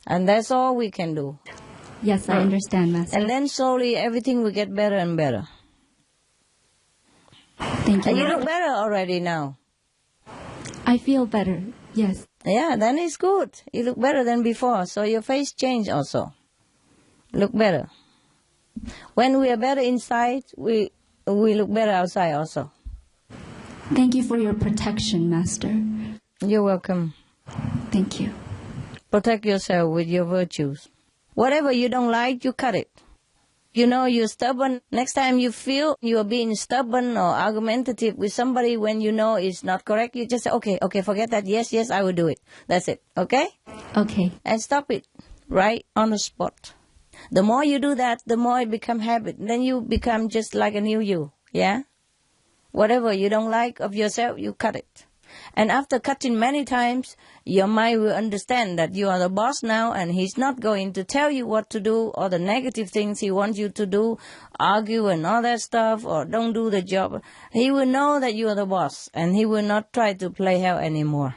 And that's all we can do. Yes, I understand, Master. And then slowly everything will get better and better. Thank you. And you look better already now. I feel better, yes. Yeah, then it's good. You look better than before. So your face changed also. Look better. When we are better inside, we look better outside also. Thank you for your protection, Master. You're welcome. Thank you. Protect yourself with your virtues. Whatever you don't like, you cut it. You're stubborn. Next time you feel you are being stubborn or argumentative with somebody when you know it's not correct, you just say, okay, forget that. Yes, I will do it. That's it. Okay? Okay. And stop it right on the spot. The more you do that, the more it becomes habit. Then you become just like a new you. Yeah? Whatever you don't like of yourself, you cut it. And after cutting many times, your mind will understand that you are the boss now, and he's not going to tell you what to do or the negative things he wants you to do, argue and all that stuff, or don't do the job. He will know that you are the boss, and he will not try to play hell anymore.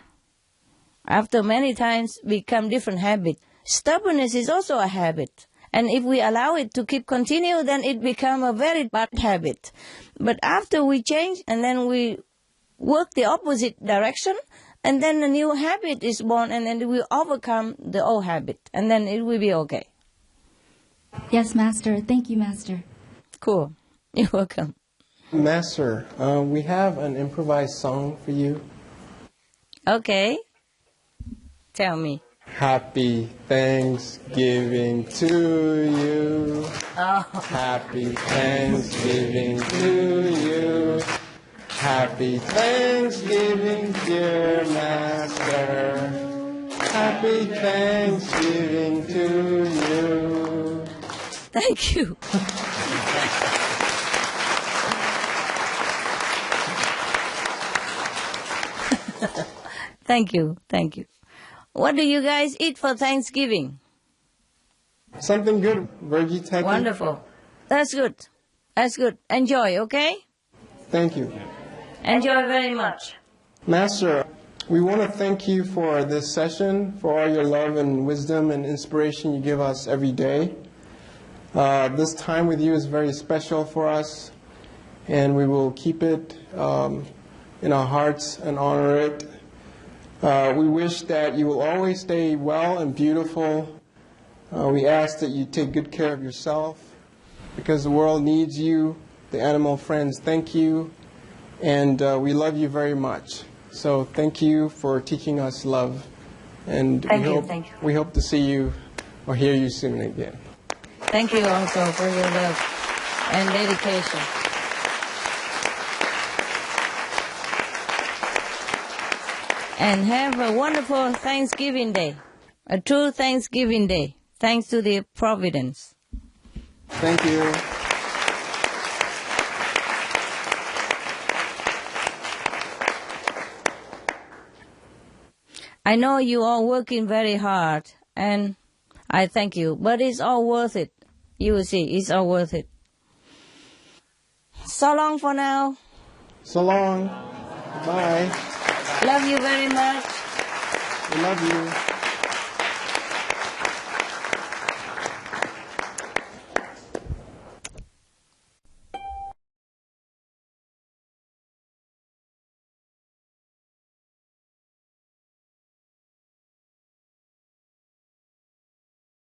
After many times, become different habit. Stubbornness is also a habit. And if we allow it to keep continue, then it become a very bad habit. But after we change, and then we work the opposite direction, and then a new habit is born, and then we overcome the old habit, and then it will be okay. Yes, Master. Thank you, Master. Cool. You're welcome. Master, we have an improvised song for you. Okay. Tell me. Happy Thanksgiving to you. Oh. Happy Thanksgiving to you. Happy Thanksgiving, dear Master. Happy Thanksgiving to you. Thank you. Thank you. Thank you. What do you guys eat for Thanksgiving? Something good, Virgie. Thank you. Wonderful. That's good. That's good. Enjoy, okay? Thank you. Enjoy very much. Master, we want to thank you for this session, for all your love and wisdom and inspiration you give us every day. This time with you is very special for us, and we will keep it in our hearts and honor it. We wish that you will always stay well and beautiful. We ask that you take good care of yourself, because the world needs you. The animal friends thank you, and we love you very much. So thank you for teaching us love, and Thank you. we hope to see you or hear you soon again. Thank you also for your love and dedication. And have a wonderful Thanksgiving Day, a true Thanksgiving Day, thanks to the Providence. Thank you. I know you are working very hard, and I thank you, but it's all worth it. You will see, it's all worth it. So long for now. So long. Bye. Love you very much. We love you.